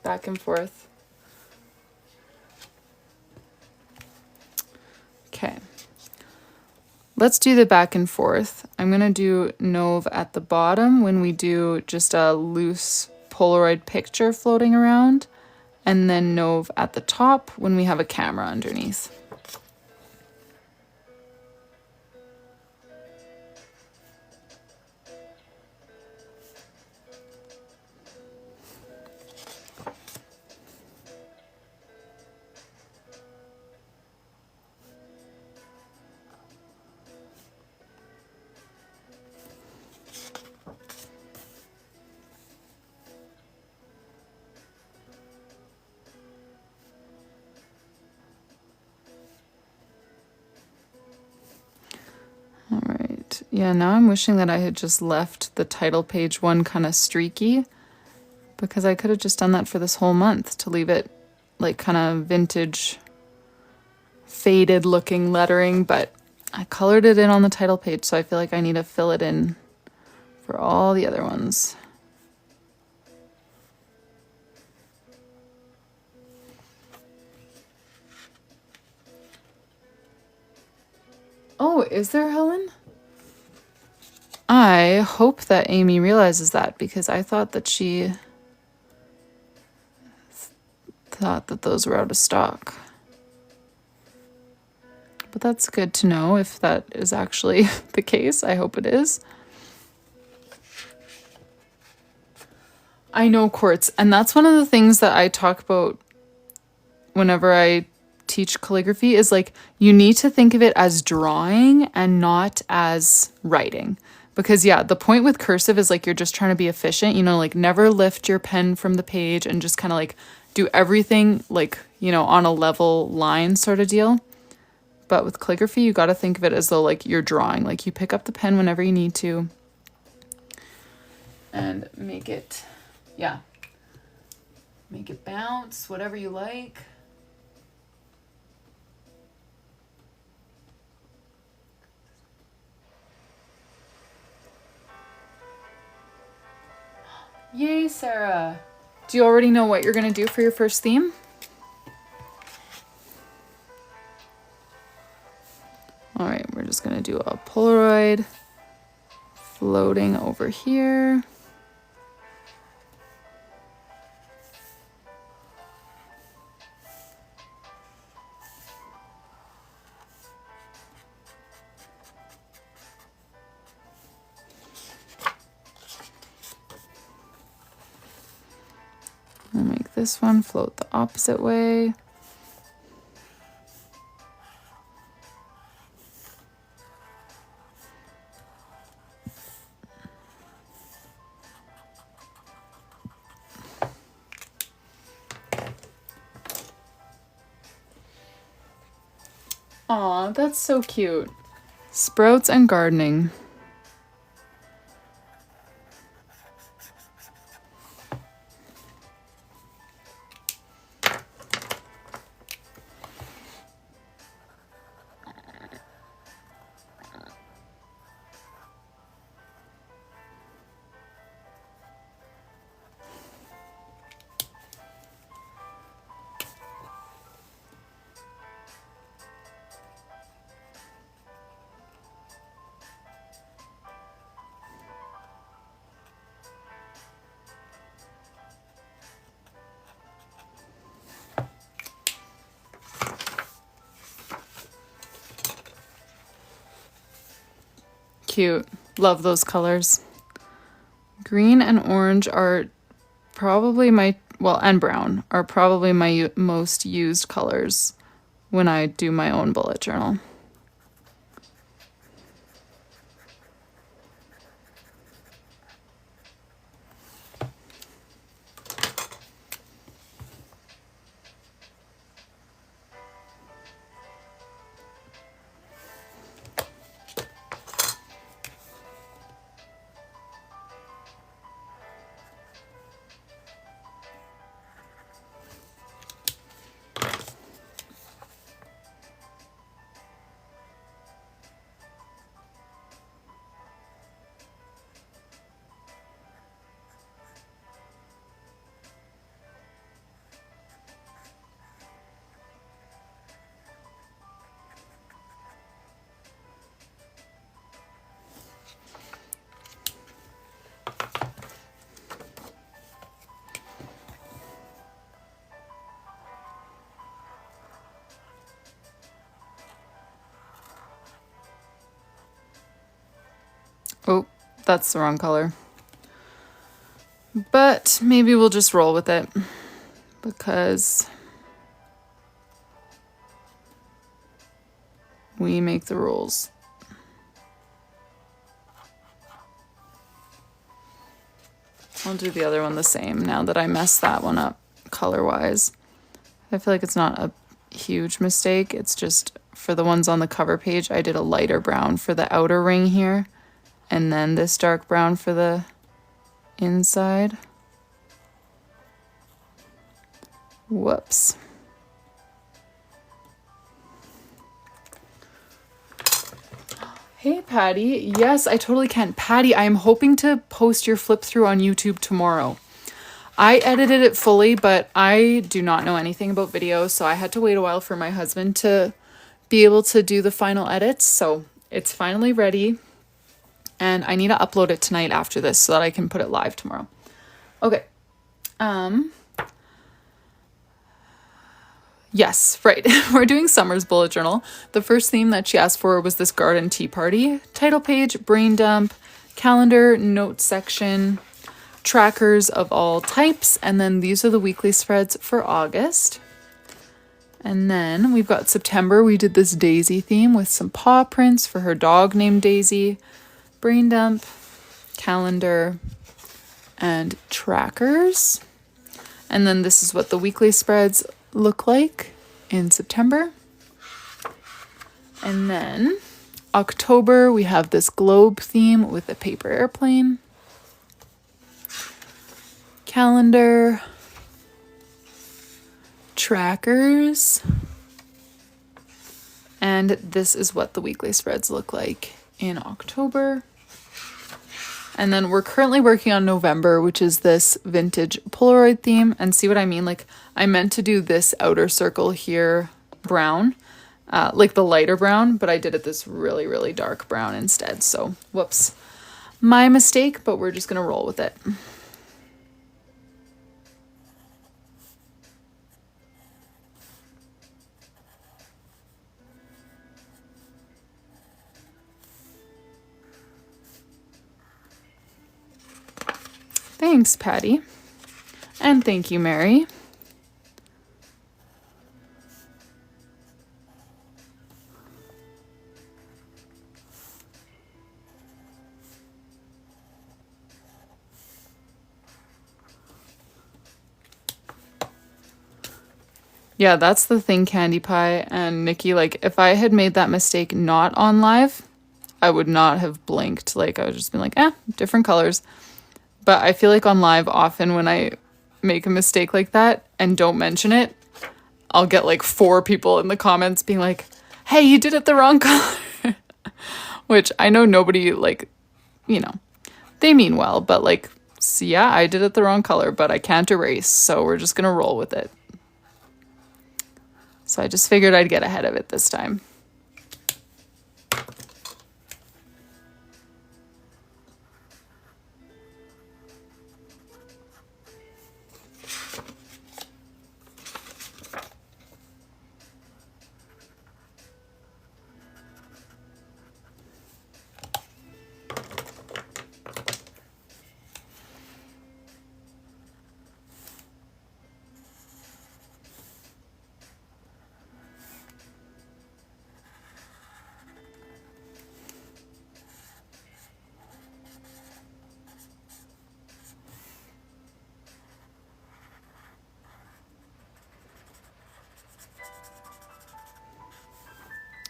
Back and forth. Okay. Let's do the back and forth. I'm going to do Nove at the bottom when we do just a loose Polaroid picture floating around, and then Nove at the top when we have a camera underneath. All right. Yeah, now I'm wishing that I had just left the title page one kind of streaky, because I could have just done that for this whole month to leave it like kind of vintage, faded looking lettering, but I colored it in on the title page, so I feel like I need to fill it in for all the other ones. Oh, is there, Helen? I hope that Amy realizes that, because I thought that she thought that those were out of stock. But that's good to know if that is actually the case. I hope it is. I know, Quartz, and that's one of the things that I talk about whenever I teach calligraphy is like, you need to think of it as drawing and not as writing. Because yeah, the point with cursive is like, you're just trying to be efficient, you know, like never lift your pen from the page and just kind of like do everything like, you know, on a level line sort of deal. But with calligraphy, you got to think of it as though like you're drawing, like you pick up the pen whenever you need to and make it, yeah, make it bounce, whatever you like. Yay, Sarah. Do you already know what you're going to do for your first theme? just gonna do a Polaroid floating over here. We'll make this one float the opposite way. Aw, that's so cute. Sprouts and gardening. Cute. Love those colors. Green and orange are probably my, well, and brown are probably my most used colors when I do my own bullet journal. Oh, that's the wrong color. But maybe we'll just roll with it because we make the rules. I'll do the other one the same now that I messed that one up color-wise. I feel like it's not a huge mistake. It's just for the ones on the cover page, I did a lighter brown for the outer ring here. And then this dark brown for the inside. Whoops. Hey, Patty. Yes, I totally can. Patty, I am hoping to post your flip through on YouTube tomorrow. I edited it fully, but I do not know anything about video, so I had to wait a while for my husband to be able to do the final edits. So it's finally ready. And I need to upload it tonight after this so that I can put it live tomorrow. Okay. Yes, right. We're doing Summer's bullet journal. The first theme that she asked for was this garden tea party. Title page, brain dump, calendar, note section, trackers of all types. And then these are the weekly spreads for August. And then we've got September. We did this Daisy theme with some paw prints for her dog named Daisy. Brain dump, calendar, and trackers. And then this is what the weekly spreads look like in September. And then October, we have this globe theme with a paper airplane. Calendar, trackers, and this is what the weekly spreads look like in October. And then we're currently working on November, which is this vintage Polaroid theme. And see what I mean? Like, I meant to do this outer circle here brown, like the lighter brown, but I did it this really, really dark brown instead. So whoops, my mistake, but we're just gonna roll with it. Thanks, Patty. And thank you, Mary. Yeah, that's the thing, Candy Pie and Nikki. Like, if I had made that mistake not on live, I would not have blinked. Like, I would just been like, different colors. But I feel like on live, often when I make a mistake like that and don't mention it, I'll get like 4 people in the comments being like, hey, you did it the wrong color. Which I know nobody, like, you know, they mean well, but like, so yeah, I did it the wrong color, but I can't erase. So we're just going to roll with it. So I just figured I'd get ahead of it this time.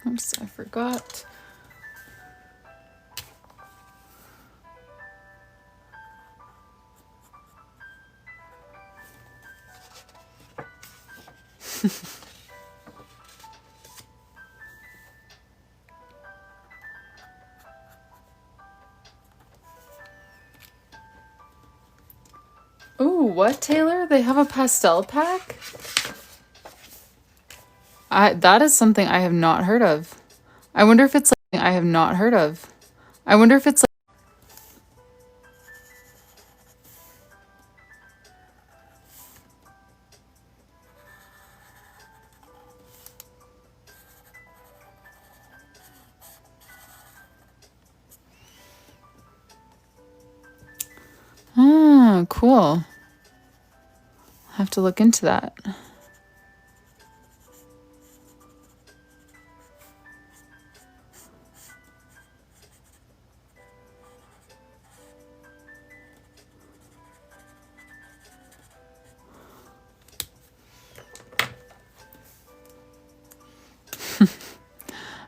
Oops, I forgot. Ooh, what, Taylor? They have a pastel pack? That is something I have not heard of. I wonder if it's like I have not heard of. I wonder if it's like cool. I'll have to look into that.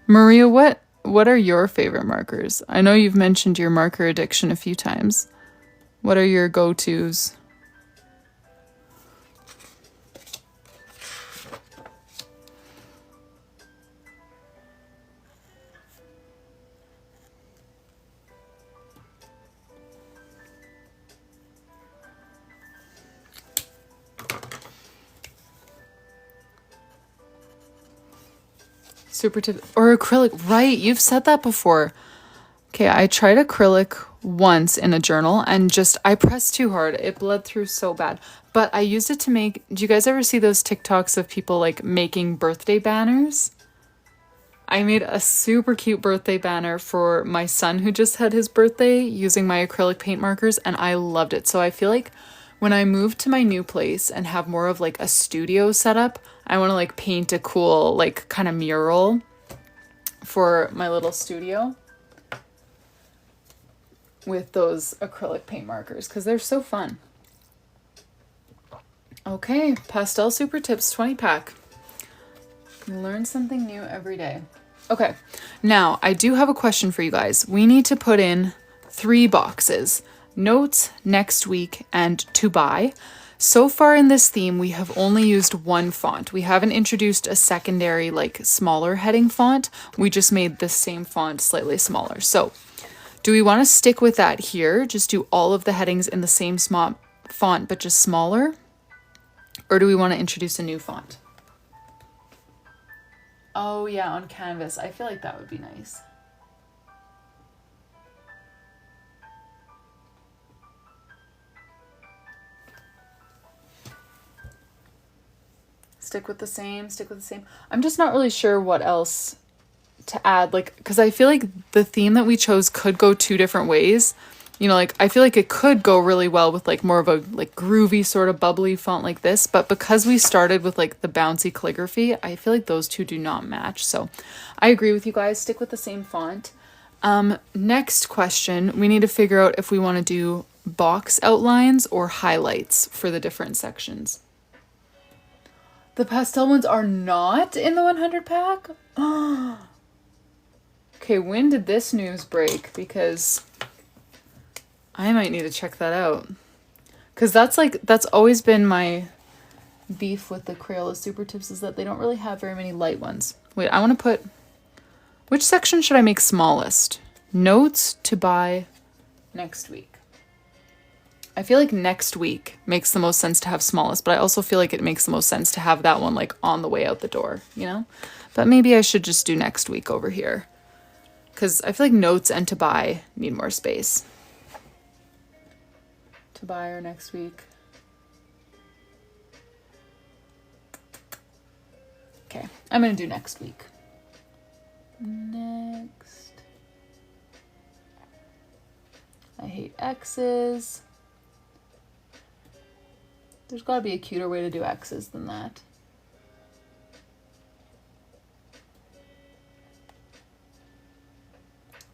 Maria, what are your favorite markers? I know you've mentioned your marker addiction a few times. What are your go-tos? Super tip or acrylic, right? You've said that before. Okay, I tried acrylic once in a journal and just I pressed too hard. It bled through so bad. But I used it to make, do you guys ever see those TikToks of people like making birthday banners? I made a super cute birthday banner for my son who just had his birthday using my acrylic paint markers, and I loved it. So I feel like when I move to my new place and have more of like a studio setup, I want to like paint a cool like kind of mural for my little studio with those acrylic paint markers because they're so fun. Okay, Pastel Super Tips 20 pack. You learn something new every day. Okay, now I do have a question for you guys. We need to put in 3 boxes. Notes, next week, and to buy. So far in this theme, we have only used one font. We haven't introduced a secondary, like, smaller heading font. We just made the same font slightly smaller. So, do we want to stick with that here? Just do all of the headings in the same font, but just smaller? Or do we want to introduce a new font? Oh yeah, on canvas. I feel like that would be nice. Stick with the same, stick with the same. I'm just not really sure what else to add, like, because I feel like the theme that we chose could go two different ways. You know, like, I feel like it could go really well with like more of a like groovy sort of bubbly font like this, but because we started with like the bouncy calligraphy, I feel like those two do not match. So I agree with you guys, stick with the same font. Next question, we need to figure out if we want to do box outlines or highlights for the different sections. The pastel ones are not in the 100 pack? Okay, when did this news break? Because I might need to check that out. Because that's always been my beef with the Crayola Super Tips, is that they don't really have very many light ones. Wait, I want to put... Which section should I make smallest? Notes to buy next week. I feel like next week makes the most sense to have smallest, but I also feel like it makes the most sense to have that one like on the way out the door, you know? But maybe I should just do next week over here, because I feel like notes and to buy need more space. To buy or next week. Okay, I'm gonna do next week. Next. I hate X's. There's gotta be a cuter way to do X's than that.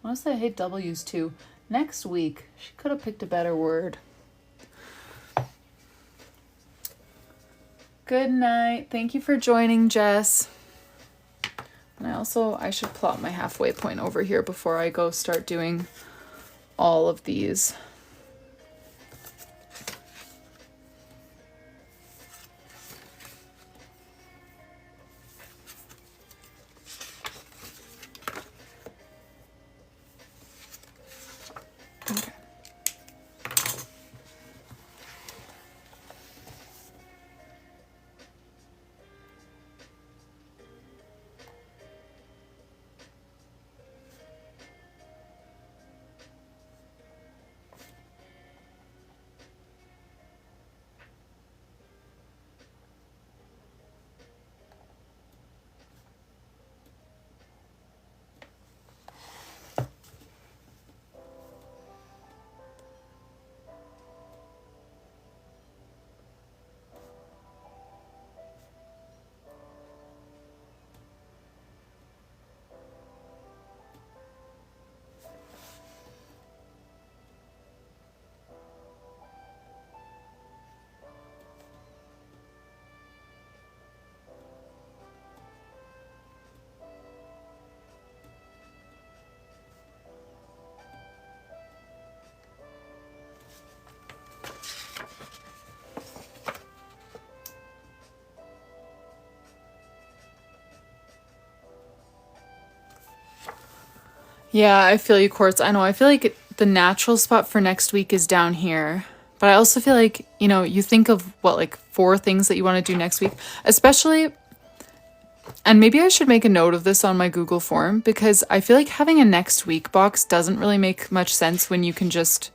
Honestly, I hate W's too. Next week, she could have picked a better word. Good night. Thank you for joining, Jess. And I should plot my halfway point over here before I go start doing all of these. Okay. Yeah, I feel you, Quartz. I know. I feel like the natural spot for next week is down here. But I also feel like, you know, you think of what, like 4 things that you want to do next week, especially, and maybe I should make a note of this on my Google form, because I feel like having a next week box doesn't really make much sense when you can just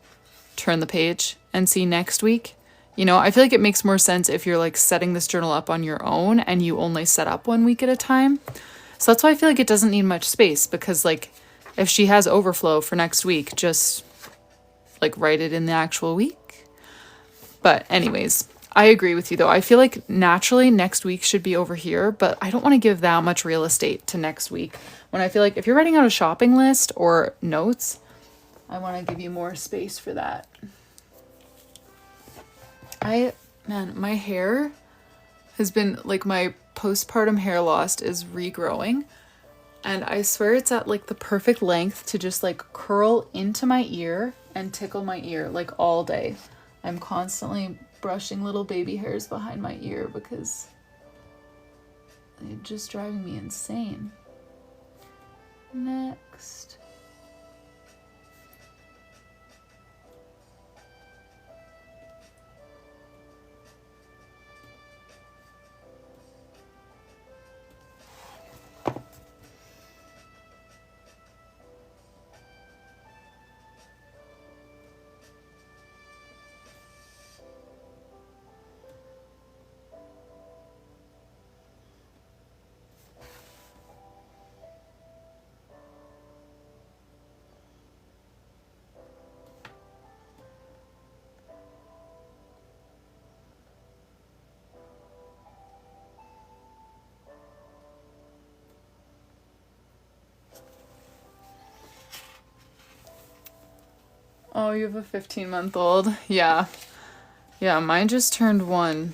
turn the page and see next week. You know, I feel like it makes more sense if you're like setting this journal up on your own and you only set up 1 week at a time. So that's why I feel like it doesn't need much space, because like if she has overflow for next week, just like write it in the actual week. But anyways, I agree with you though. I feel like naturally next week should be over here, but I don't want to give that much real estate to next week, when I feel like if you're writing out a shopping list or notes, I want to give you more space for that. Man, my hair has been like, my postpartum hair loss is regrowing. And I swear it's at like the perfect length to just like curl into my ear and tickle my ear like all day. I'm constantly brushing little baby hairs behind my ear because they're just driving me insane. Next. Oh, you have a 15-month-old. Yeah. Yeah, mine just turned 1.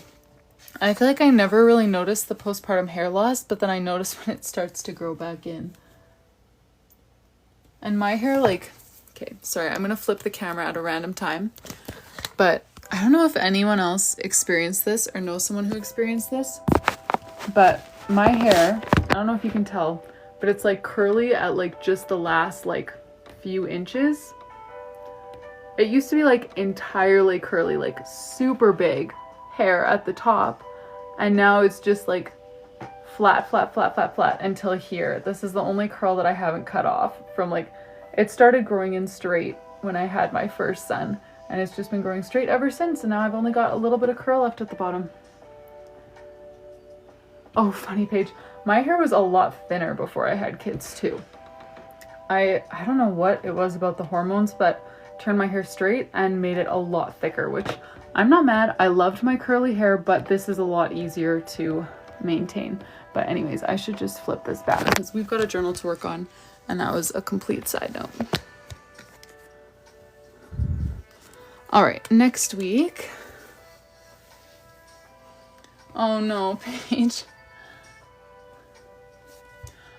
I feel like I never really noticed the postpartum hair loss, but then I notice when it starts to grow back in. And my hair, like, okay, sorry, I'm gonna flip the camera at a random time, but I don't know if anyone else experienced this or knows someone who experienced this, but my hair, I don't know if you can tell, but it's like curly at like just the last like few inches. It used to be like entirely curly, like super big hair at the top, and now it's just like flat, flat, flat, flat, flat until here. This is the only curl that I haven't cut off from, like, it started growing in straight when I had my first son, and it's just been growing straight ever since, and now I've only got a little bit of curl left at the bottom. Oh, funny page. My hair was a lot thinner before I had kids too. I don't know what it was about the hormones, but turned my hair straight and made it a lot thicker, which I'm not mad. I loved my curly hair, but this is a lot easier to maintain. But anyways, I should just flip this back because we've got a journal to work on, and that was a complete side note. All right, next week. Oh no, Paige.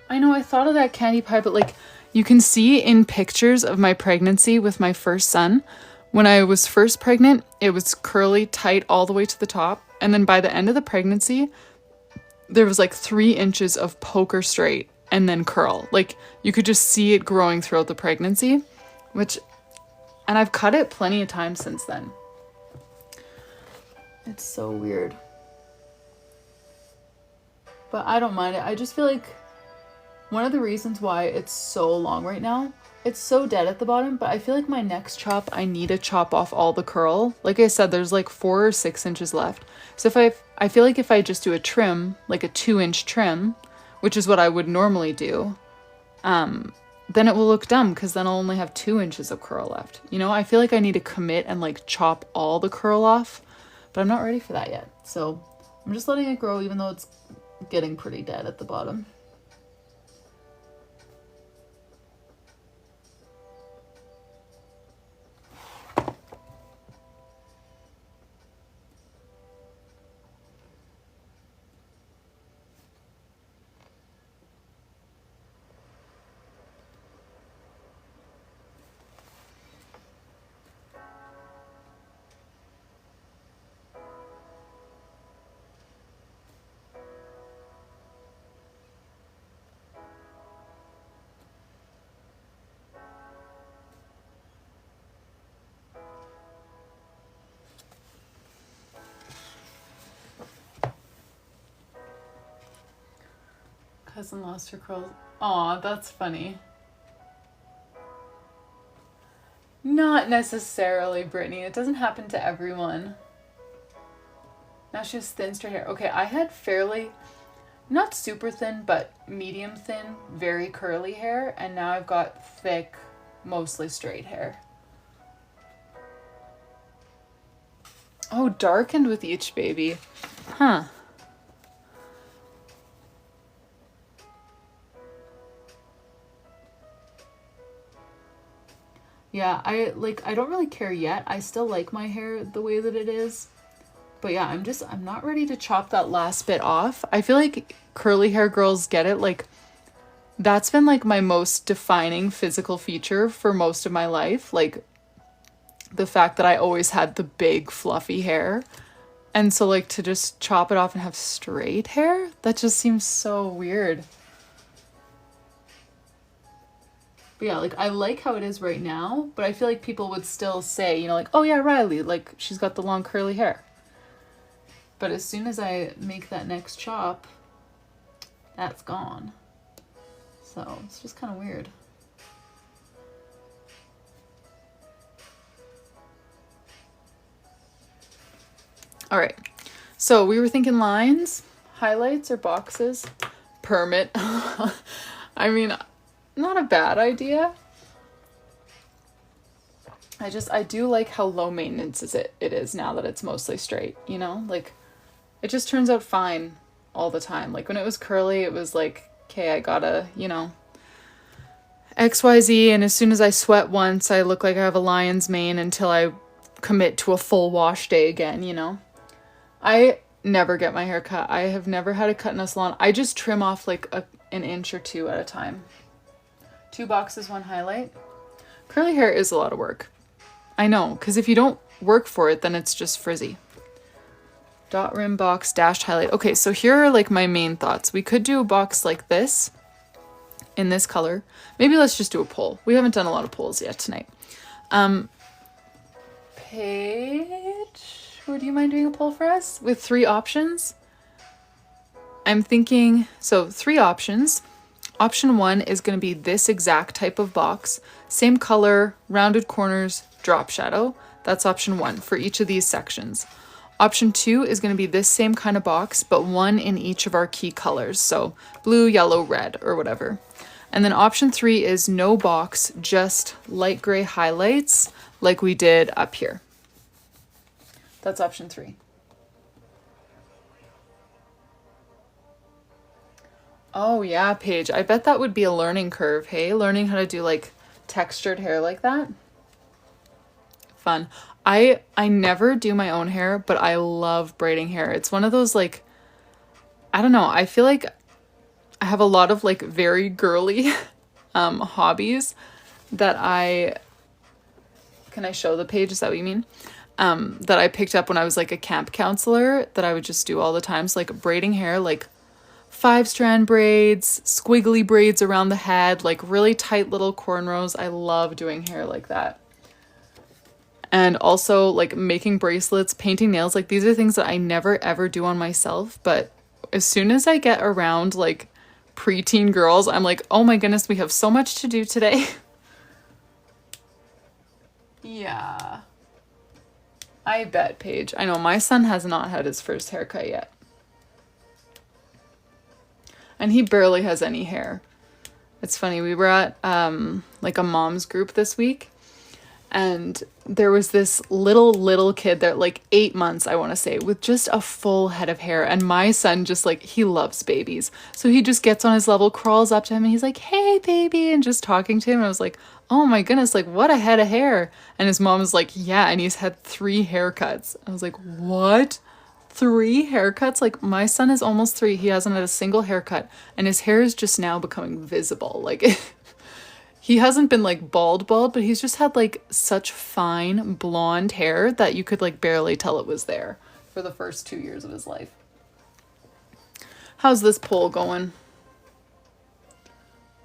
I know, I thought of that candy pie, but like, you can see in pictures of my pregnancy with my first son, when I was first pregnant, it was curly, tight all the way to the top. And then by the end of the pregnancy, there was like 3 inches of poker straight and then curl. Like, you could just see it growing throughout the pregnancy, and I've cut it plenty of times since then. It's so weird. But I don't mind it. I just feel like one of the reasons why it's so long right now, it's so dead at the bottom, but I feel like my next chop, I need to chop off all the curl. Like I said, there's like 4 or 6 inches left. So I feel like if I just do a trim, like a 2-inch trim, which is what I would normally do, then it will look dumb because then I'll only have 2 inches of curl left. You know, I feel like I need to commit and like chop all the curl off, but I'm not ready for that yet. So I'm just letting it grow even though it's getting pretty dead at the bottom. Cousin lost her curls. Aw, that's funny. Not necessarily, Brittany. It doesn't happen to everyone. Now she has thin straight hair. Okay, I had fairly, not super thin, but medium thin, very curly hair, and now I've got thick, mostly straight hair. Oh, darkened with each baby. Huh. Yeah, I don't really care yet. I still like my hair the way that it is. But yeah, I'm not ready to chop that last bit off. I feel like curly hair girls get it. Like, that's been like my most defining physical feature for most of my life. Like, the fact that I always had the big fluffy hair. And so like to just chop it off and have straight hair, that just seems so weird. But yeah, like, I like how it is right now, but I feel like people would still say, you know, like, oh yeah, Rylee, like, she's got the long curly hair. But as soon as I make that next chop, that's gone. So it's just kind of weird. All right, so we were thinking lines, highlights, or boxes. Permit. I mean, not a bad idea. I do like how low maintenance it is now that it's mostly straight, you know? Like, it just turns out fine all the time. Like, when it was curly, it was like, okay, I gotta, you know, XYZ, and as soon as I sweat once, I look like I have a lion's mane until I commit to a full wash day again, you know? I never get my hair cut. I have never had a cut in a salon. I just trim off like an inch or two at a time. 2 boxes, 1 highlight. Curly hair is a lot of work. I know, because if you don't work for it, then it's just frizzy. Dot rim box, dashed highlight. Okay, so here are like my main thoughts. We could do a box like this in this color. Maybe let's just do a poll. We haven't done a lot of polls yet tonight. Paige, would you mind doing a poll for us with 3 options? I'm thinking, so 3 options. Option 1 is going to be this exact type of box, same color, rounded corners, drop shadow. That's option 1 for each of these sections. Option 2 is going to be this same kind of box, but 1 in each of our key colors. So blue, yellow, red, or whatever. And then option 3 is no box, just light gray highlights like we did up here. That's option 3. Oh yeah, Paige, I bet that would be a learning curve, hey? Learning how to do like textured hair like that. Fun. I never do my own hair, but I love braiding hair. It's one of those like, I don't know, I feel like I have a lot of like very girly hobbies that can I show the page? Is that what you mean? That I picked up when I was like a camp counselor that I would just do all the time. So like braiding hair, like 5-strand braids, squiggly braids around the head, like really tight little cornrows. I love doing hair like that. And also like making bracelets, painting nails, like these are things that I never ever do on myself. But as soon as I get around like preteen girls, I'm like, oh my goodness, we have so much to do today. Yeah. I bet, Paige. I know my son has not had his first haircut yet. And he barely has any hair. It's funny, we were at like a mom's group this week. And there was this little kid that like 8 months, I want to say, with just a full head of hair. And my son just like, he loves babies. So he just gets on his level, crawls up to him and he's like, hey baby, and just talking to him. And I was like, oh my goodness, like what a head of hair. And his mom was like, yeah, and he's had 3 haircuts. I was like, what? 3 haircuts? Like my son is almost 3. He hasn't had a single haircut and his hair is just now becoming visible. Like he hasn't been like bald, but he's just had like such fine blonde hair that you could like barely tell it was there for the first 2 years of his life. How's this poll going?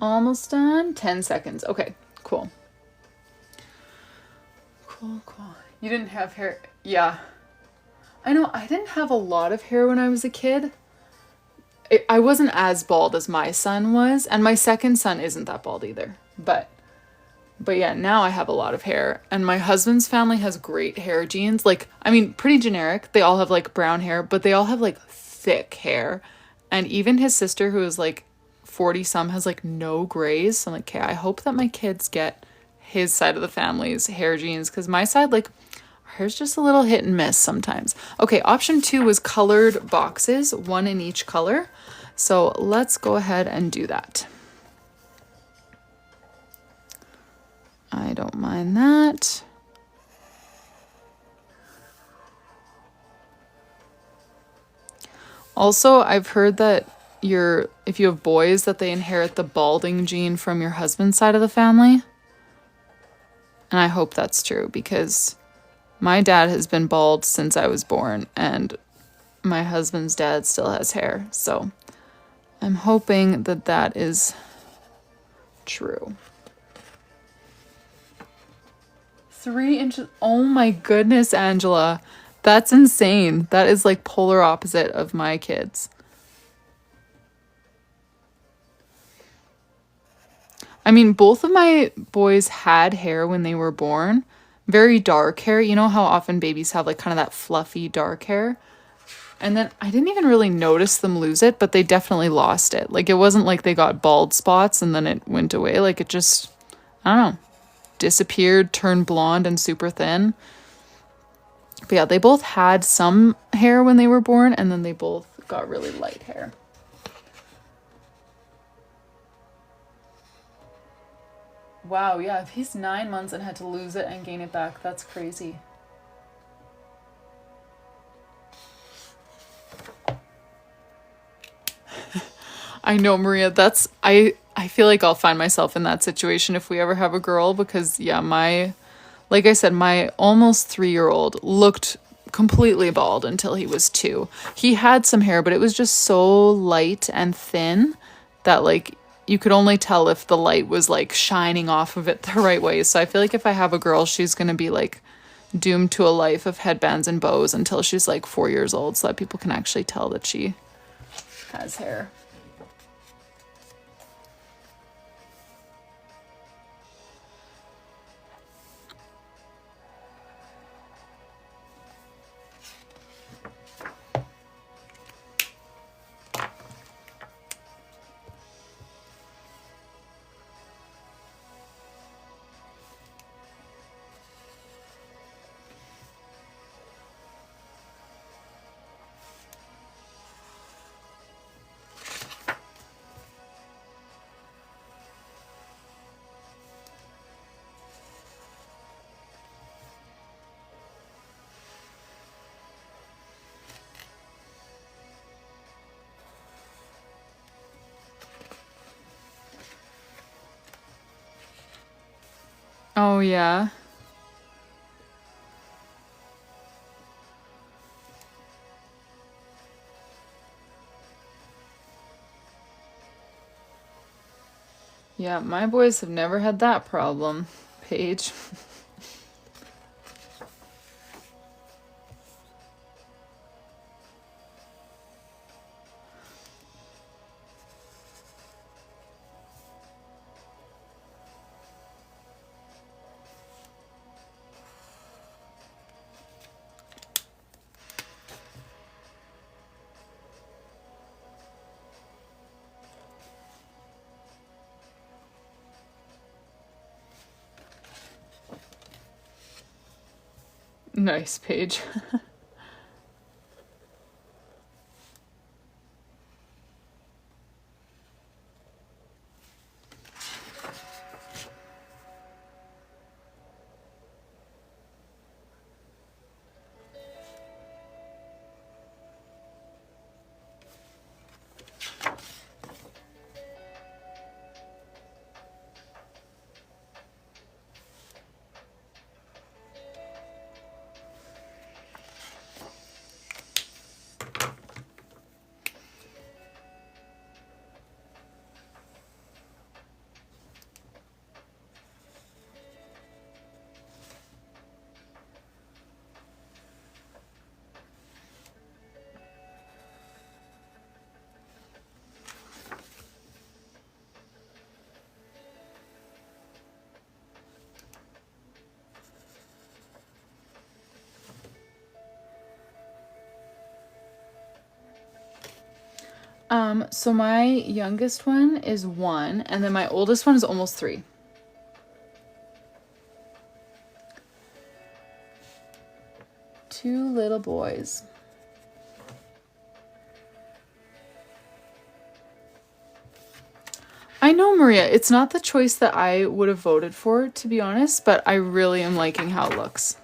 Almost done. 10 seconds. Okay, cool. Cool. You didn't have hair? Yeah. I know I didn't have a lot of hair when I was a kid. I wasn't as bald as my son was, and my second son isn't that bald either. But yeah, now I have a lot of hair, and my husband's family has great hair genes. Like, I mean, pretty generic. They all have like brown hair, but they all have like thick hair. And even his sister, who is like 40 some, has like no grays. So I'm like, okay, I hope that my kids get his side of the family's hair genes, because my side, like, our hair's just a little hit and miss sometimes. Okay, option 2 was colored boxes, 1 in each color. So let's go ahead and do that. I don't mind that. Also, I've heard that if you have boys, that they inherit the balding gene from your husband's side of the family. And I hope that's true, because my dad has been bald since I was born and my husband's dad still has hair. So I'm hoping that that is true. 3 inches. Oh my goodness, Angela. That's insane. That is like polar opposite of my kids. I mean, both of my boys had hair when they were born. Very dark hair. You know how often babies have like kind of that fluffy dark hair? And then I didn't even really notice them lose it, but they definitely lost it. Like it wasn't like they got bald spots and then it went away. Like it just, I don't know, disappeared, turned blonde and super thin. But yeah, they both had some hair when they were born, and then they both got really light hair. Wow, yeah, if he's 9 months and had to lose it and gain it back, that's crazy. I know, Maria, I feel like I'll find myself in that situation if we ever have a girl because yeah, like I said, my almost 3-year-old looked completely bald until he was 2. He had some hair, but it was just so light and thin that like you could only tell if the light was like shining off of it the right way. So I feel like if I have a girl, she's going to be like doomed to a life of headbands and bows until she's like 4 years old so that people can actually tell that she has hair. Oh yeah. Yeah, my boys have never had that problem, Paige. Nice, Paige. So my youngest one is 1, and then my oldest one is almost 3. Two little boys. I know, Maria, it's not the choice that I would have voted for, to be honest, but I really am liking how it looks.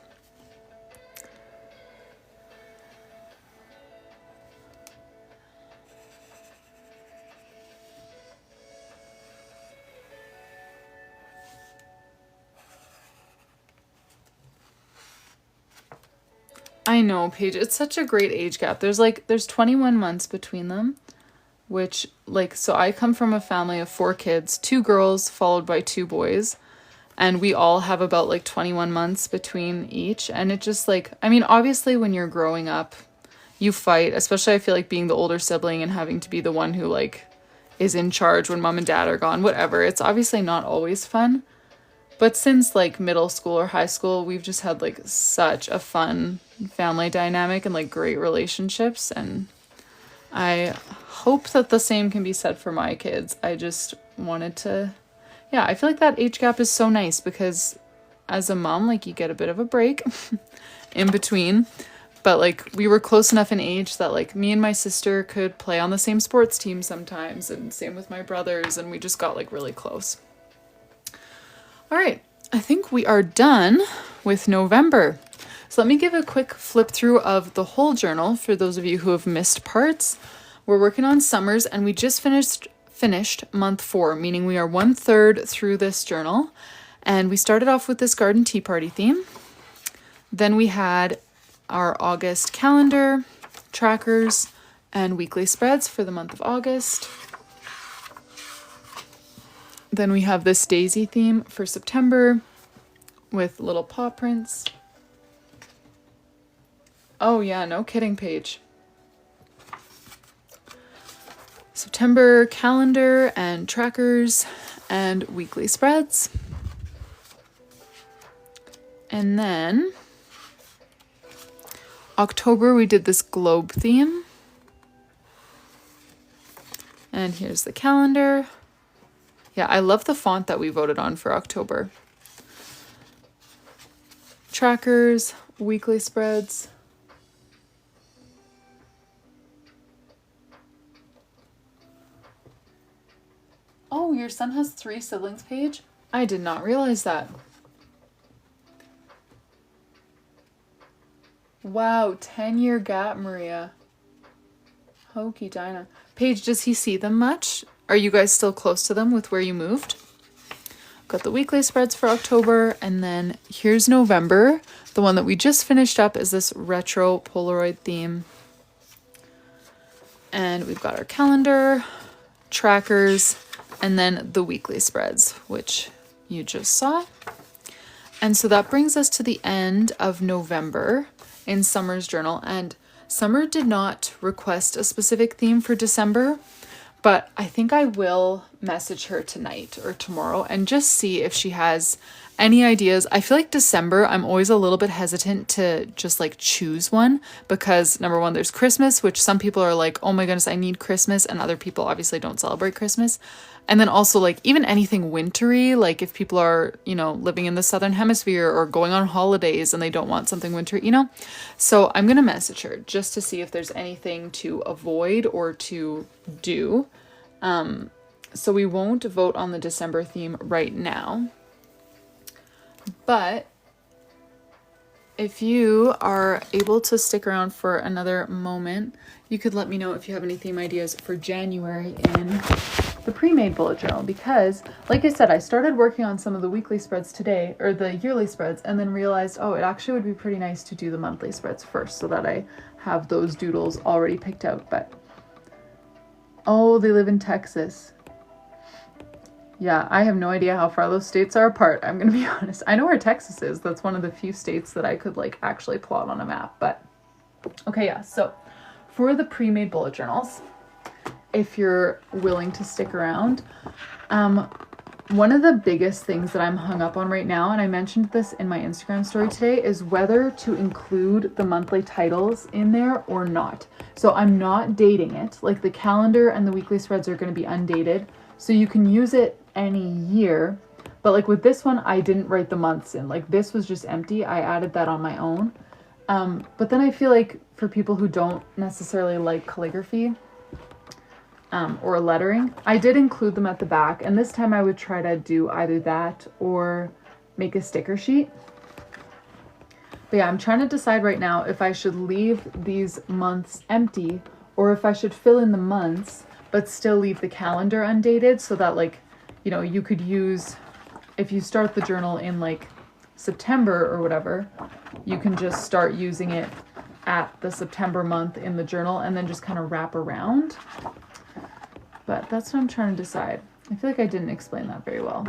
I know, Paige, it's such a great age gap. There's 21 months between them, which like, so I come from a family of 4 kids, 2 girls followed by 2 boys, and we all have about like 21 months between each. And it just like, I mean, obviously when you're growing up, you fight, especially I feel like being the older sibling and having to be the one who like is in charge when mom and dad are gone, whatever. It's obviously not always fun. But since like middle school or high school, we've just had like such a fun family dynamic and like great relationships. And I hope that the same can be said for my kids. I just wanted to, yeah, I feel like that age gap is so nice because as a mom, like you get a bit of a break in between. But like we were close enough in age that like me and my sister could play on the same sports team sometimes, and same with my brothers, and we just got like really close. All right, I think we are done with November. So let me give a quick flip through of the whole journal for those of you who have missed parts. We're working on summers and we just finished month 4, meaning we are 1/3 through this journal. And we started off with this garden tea party theme. Then we had our August calendar, trackers, and weekly spreads for the month of August. Then we have this daisy theme for September with little paw prints. Oh yeah, no kidding, Paige. September calendar and trackers and weekly spreads. And then October, we did this globe theme. And here's the calendar. Yeah, I love the font that we voted on for October. Trackers, weekly spreads. Oh, your son has 3 siblings, Paige? I did not realize that. Wow, 10-year gap, Maria. Hokey Dinah. Paige, does he see them much? Are you guys still close to them with where you moved? Got the weekly spreads for October, and then here's November. The one that we just finished up is this retro Polaroid theme. And we've got our calendar, trackers, and then the weekly spreads, which you just saw. And so that brings us to the end of November in Summer's journal. And Summer did not request a specific theme for December, but I think I will message her tonight or tomorrow and just see if she has any ideas. I feel like December, I'm always a little bit hesitant to just like choose one because number one, there's Christmas, which some people are like, oh my goodness, I need Christmas. And other people obviously don't celebrate Christmas. And then also like even anything wintry, like if people are, you know, living in the Southern Hemisphere or going on holidays and they don't want something wintry, you know? So I'm going to message her just to see if there's anything to avoid or to do. So we won't vote on the December theme right now. But if you are able to stick around for another moment, you could let me know if you have any theme ideas for January in the pre-made bullet journal, because like I said, I started working on some of the weekly spreads today, or the yearly spreads, and then realized, oh, it actually would be pretty nice to do the monthly spreads first so that I have those doodles already picked out. But oh, they live in Texas. Yeah, I have no idea how far those states are apart. I'm going to be honest. I know where Texas is. That's one of the few states that I could like actually plot on a map. But okay, yeah. So for the pre-made bullet journals, if you're willing to stick around, one of the biggest things that I'm hung up on right now, and I mentioned this in my Instagram story today, is whether to include the monthly titles in there or not. So I'm not dating it. Like the calendar and the weekly spreads are going to be undated. So you can use it any year, but like with this one, I didn't write the months in. Like this was just empty. I added that on my own. But then I feel like for people who don't necessarily like calligraphy or lettering, I did include them at the back. And this time I would try to do either that or make a sticker sheet. But yeah, I'm trying to decide right now if I should leave these months empty or if I should fill in the months but still leave the calendar undated so that like, you know, you could use, if you start the journal in like September or whatever, you can just start using it at the September month in the journal and then just kind of wrap around. But that's what I'm trying to decide. I feel like I didn't explain that very well.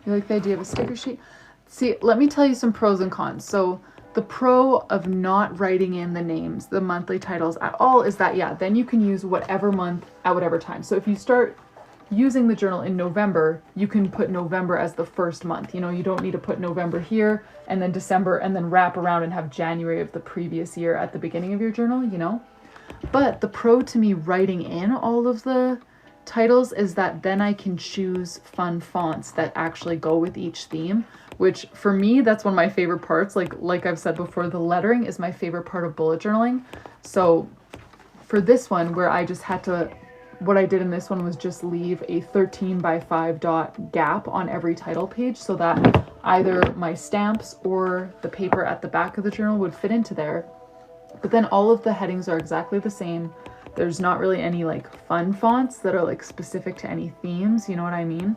You like the idea of a sticker sheet? See, let me tell you some pros and cons. So the pro of not writing in the names, the monthly titles at all, is that, yeah, then you can use whatever month at whatever time. So if you start using the journal in November, you can put November as the first month. You know, you don't need to put November here and then December and then wrap around and have January of the previous year at the beginning of your journal, you know? But the pro to me writing in all of the titles is that then I can choose fun fonts that actually go with each theme, which for me, that's one of my favorite parts. Like I've said before, the lettering is my favorite part of bullet journaling. So for this one, where I just had to what I did in this one was just leave a 13 by 5 dot gap on every title page so that either my stamps or the paper at the back of the journal would fit into there. But then all of the headings are exactly the same. There's not really any like fun fonts that are like specific to any themes, you know what I mean?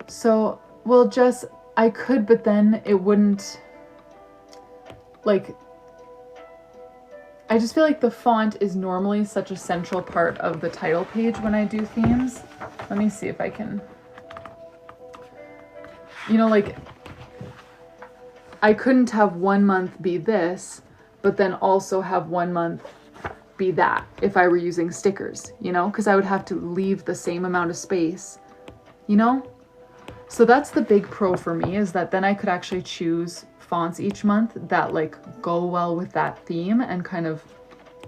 So, well, just, I could, but then it wouldn't, like, I just feel like the font is normally such a central part of the title page when I do themes. Let me see if I can, you know, like, I couldn't have 1 month be this, but then also have 1 month be that if I were using stickers, you know, because I would have to leave the same amount of space, you know? So that's the big pro for me, is that then I could actually choose fonts each month that like go well with that theme and kind of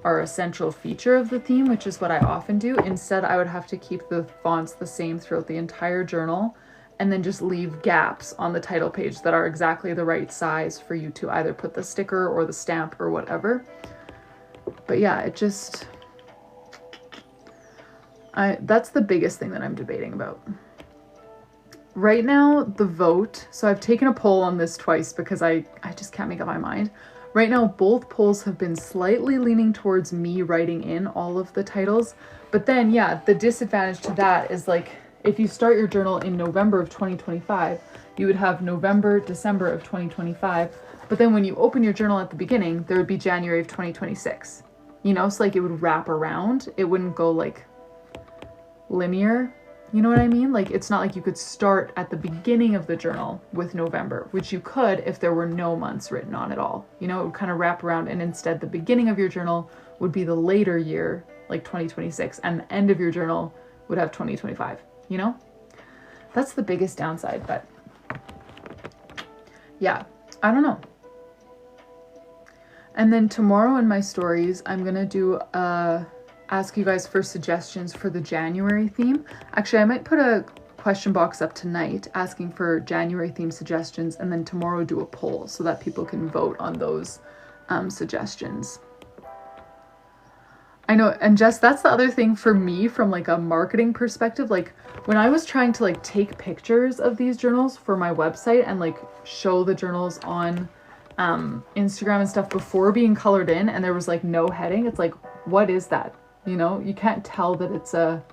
are a central feature of the theme, which is what I often do. Instead, I would have to keep the fonts the same throughout the entire journal and then just leave gaps on the title page that are exactly the right size for you to either put the sticker or the stamp or whatever. But yeah, it just, that's the biggest thing that I'm debating about. Right now, the vote, so I've taken a poll on this twice because I just can't make up my mind. Right now, both polls have been slightly leaning towards me writing in all of the titles. But then, yeah, the disadvantage to that is like, if you start your journal in November of 2025, you would have November, December of 2025. But then when you open your journal at the beginning, there would be January of 2026. You know, so like it would wrap around. It wouldn't go like linear. You know what I mean? Like, it's not like you could start at the beginning of the journal with November, which you could if there were no months written on at all. You know, it would kind of wrap around, and instead the beginning of your journal would be the later year, like 2026, and the end of your journal would have 2025, you know? That's the biggest downside, but yeah, I don't know. And then tomorrow in my stories, I'm gonna do ask you guys for suggestions for the January theme. Actually, I might put a question box up tonight asking for January theme suggestions, and then tomorrow do a poll so that people can vote on those suggestions. I know, and Jess, that's the other thing for me from like a marketing perspective. Like when I was trying to like take pictures of these journals for my website and like show the journals on Instagram and stuff before being colored in, and there was like no heading, it's like, what is that? You know, you can't tell that it's a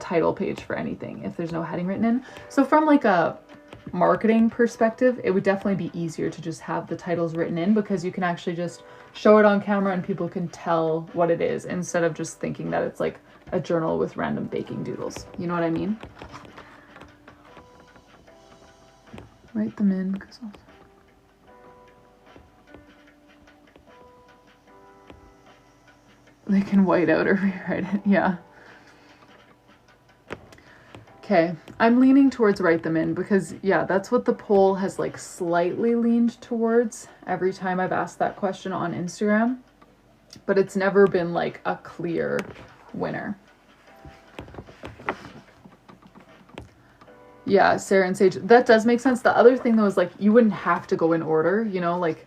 title page for anything if there's no heading written in. So from like a marketing perspective, it would definitely be easier to just have the titles written in, because you can actually just show it on camera and people can tell what it is instead of just thinking that it's like a journal with random baking doodles. You know what I mean? Write them in, because they can white out or rewrite it. Yeah. Okay, I'm leaning towards write them in because, yeah, that's what the poll has like slightly leaned towards every time I've asked that question on Instagram, but it's never been like a clear winner. Yeah, Sarah and Sage, that does make sense. The other thing though is like, you wouldn't have to go in order, you know, like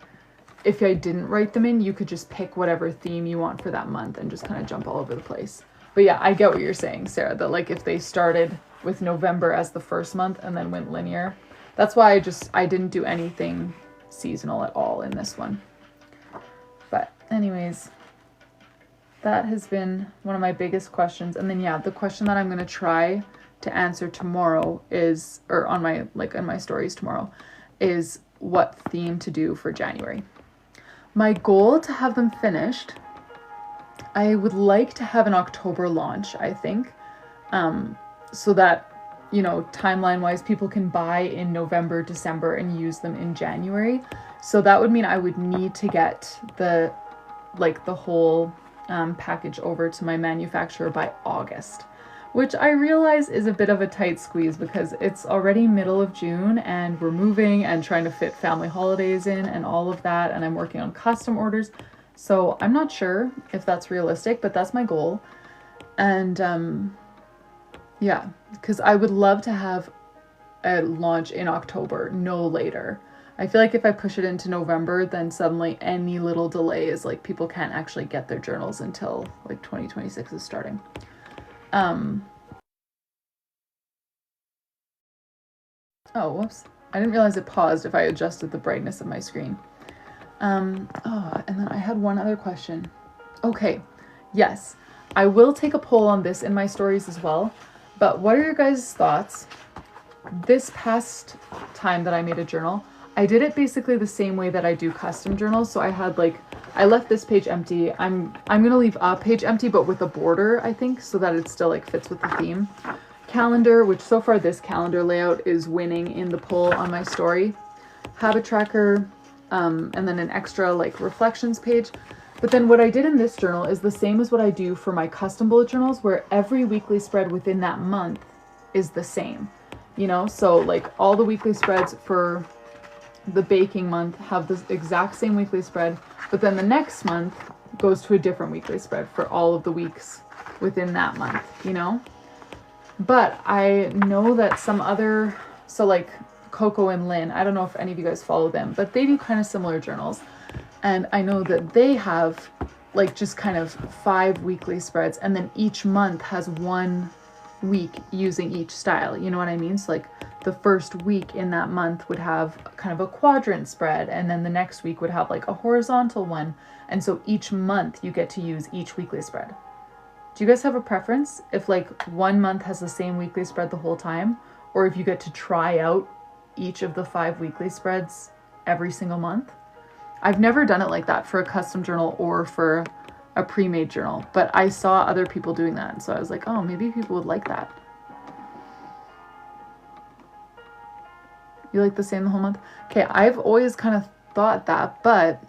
if I didn't write them in, you could just pick whatever theme you want for that month and just kind of jump all over the place. But yeah, I get what you're saying, Sarah, that like if they started with November as the first month and then went linear, that's why I didn't do anything seasonal at all in this one. But anyways, that has been one of my biggest questions. And then yeah, the question that I'm going to try to answer tomorrow is, or on my, like in my stories tomorrow, is what theme to do for January. My goal to have them finished, I would like to have an October launch, I think, so that, you know, timeline wise, people can buy in November, December and use them in January. So that would mean I would need to get the whole package over to my manufacturer by August, which I realize is a bit of a tight squeeze because it's already middle of June and we're moving and trying to fit family holidays in and all of that. And I'm working on custom orders. So I'm not sure if that's realistic, but that's my goal. And yeah, because I would love to have a launch in October, no later. I feel like if I push it into November, then suddenly any little delay is like people can't actually get their journals until like 2026 is starting. Oh, whoops. I didn't realize it paused if I adjusted the brightness of my screen. And then I had one other question. Okay, yes, I will take a poll on this in my stories as well, but what are your guys' thoughts? This past time that I made a journal, I did it basically the same way that I do custom journals. So I had like, I left this page empty. I'm gonna leave a page empty, but with a border, I think, so that it still like fits with the theme. Calendar, which so far this calendar layout is winning in the poll on my story. Habit tracker, and then an extra like reflections page. But then what I did in this journal is the same as what I do for my custom bullet journals, where every weekly spread within that month is the same, you know? So like all the weekly spreads for the baking month have the exact same weekly spread, but then the next month goes to a different weekly spread for all of the weeks within that month, you know? But I know that some other, so like Coco and Lynn, I don't know if any of you guys follow them, but they do kind of similar journals. And I know that they have like just kind of 5 weekly spreads, and then each month has 1 week using each style. You know what I mean? So like the first week in that month would have kind of a quadrant spread, and then the next week would have like a horizontal one. And so each month you get to use each weekly spread. Do you guys have a preference if like one month has the same weekly spread the whole time, or if you get to try out each of the 5 weekly spreads every single month? I've never done it like that for a custom journal or for a pre-made journal, but I saw other people doing that. And so I was like, oh, maybe people would like that. You like the same the whole month? Okay, I've always kind of thought that, but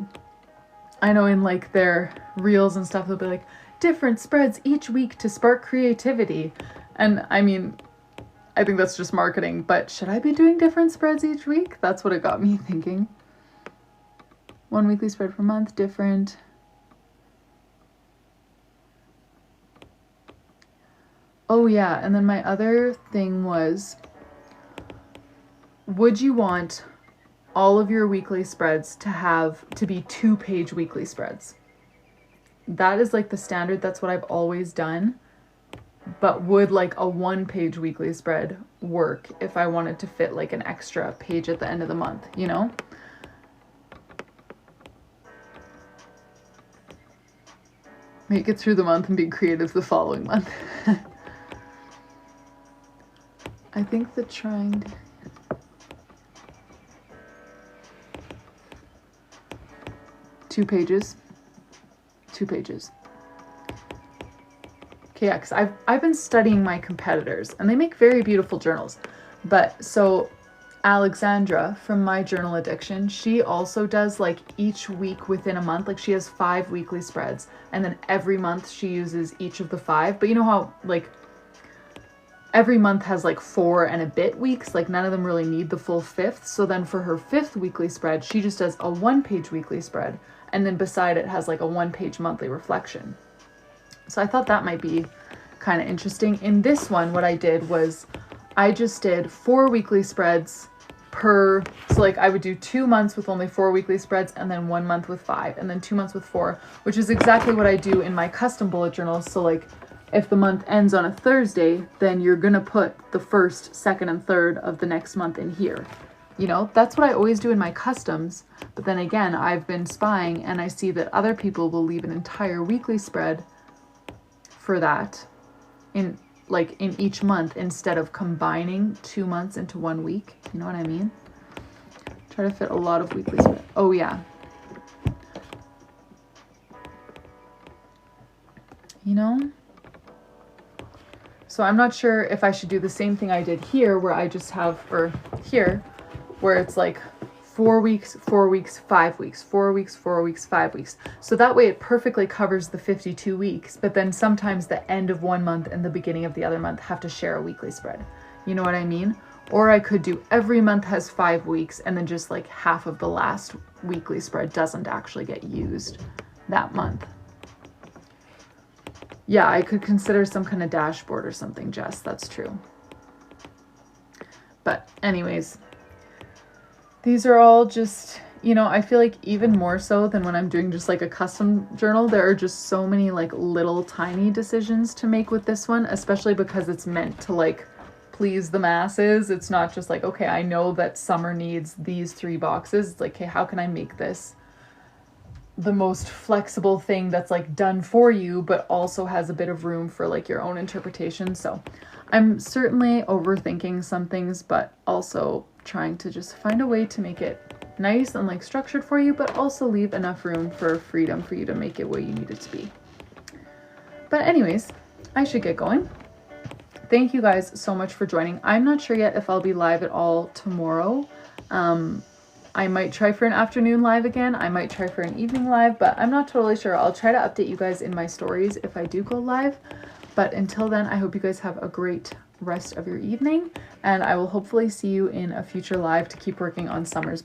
I know in like their reels and stuff, they'll be like, different spreads each week to spark creativity. And I mean, I think that's just marketing, but should I be doing different spreads each week? That's what it got me thinking. 1 weekly spread per month, different. Oh yeah, and then my other thing was, would you want all of your weekly spreads to be 2-page weekly spreads? That is like the standard, that's what I've always done. But would like a 1-page weekly spread work if I wanted to fit like an extra page at the end of the month, you know? Make it through the month and be creative the following month. I think the trying... 2 pages. 2 pages. Okay, yeah, because I've been studying my competitors, and they make very beautiful journals. But so Alexandra from My Journal Addiction, she also does like each week within a month, like she has 5 weekly spreads, and then every month she uses each of the 5. But you know how like every month has like 4 and a bit weeks, like none of them really need the full 5th. So then for her 5th weekly spread, she just does a 1-page weekly spread, and then beside it has like a 1-page monthly reflection. So I thought that might be kind of interesting. In this one, what I did was I just did 4 weekly spreads per, so like I would do 2 months with only 4 weekly spreads, and then 1 month with 5, and then 2 months with 4, which is exactly what I do in my custom bullet journals. So like if the month ends on a Thursday, then you're gonna put the 1st, 2nd, and 3rd of the next month in here. You know, that's what I always do in my customs. But then again, I've been spying and I see that other people will leave an entire weekly spread for that in each month instead of combining 2 months into 1 week. You know what I mean? Try to fit a lot of weekly spread. Oh yeah. You know? So I'm not sure if I should do the same thing I did here where I just have, or here, where it's like 4 weeks, 4 weeks, 5 weeks, 4 weeks, 4 weeks, 5 weeks. So that way it perfectly covers the 52 weeks, but then sometimes the end of one month and the beginning of the other month have to share a weekly spread. You know what I mean? Or I could do every month has 5 weeks and then just like half of the last weekly spread doesn't actually get used that month. Yeah, I could consider some kind of dashboard or something, Jess. That's true. But anyways, these are all just you know, I feel like even more so than when I'm doing just like a custom journal, there are just so many like little tiny decisions to make with this one, especially because it's meant to like please the masses. It's not just like, okay, I know that summer needs these 3 boxes. It's like, okay, how can I make this the most flexible thing that's like done for you, but also has a bit of room for like your own interpretation. So I'm certainly overthinking some things, but also trying to just find a way to make it nice and like structured for you, but also leave enough room for freedom for you to make it what you need it to be. But anyways, I should get going. Thank you guys so much for joining. I'm not sure yet if I'll be live at all tomorrow. I might try for an afternoon live again. I might try for an evening live, but I'm not totally sure. I'll try to update you guys in my stories if I do go live. But until then, I hope you guys have a great rest of your evening, and I will hopefully see you in a future live to keep working on summer's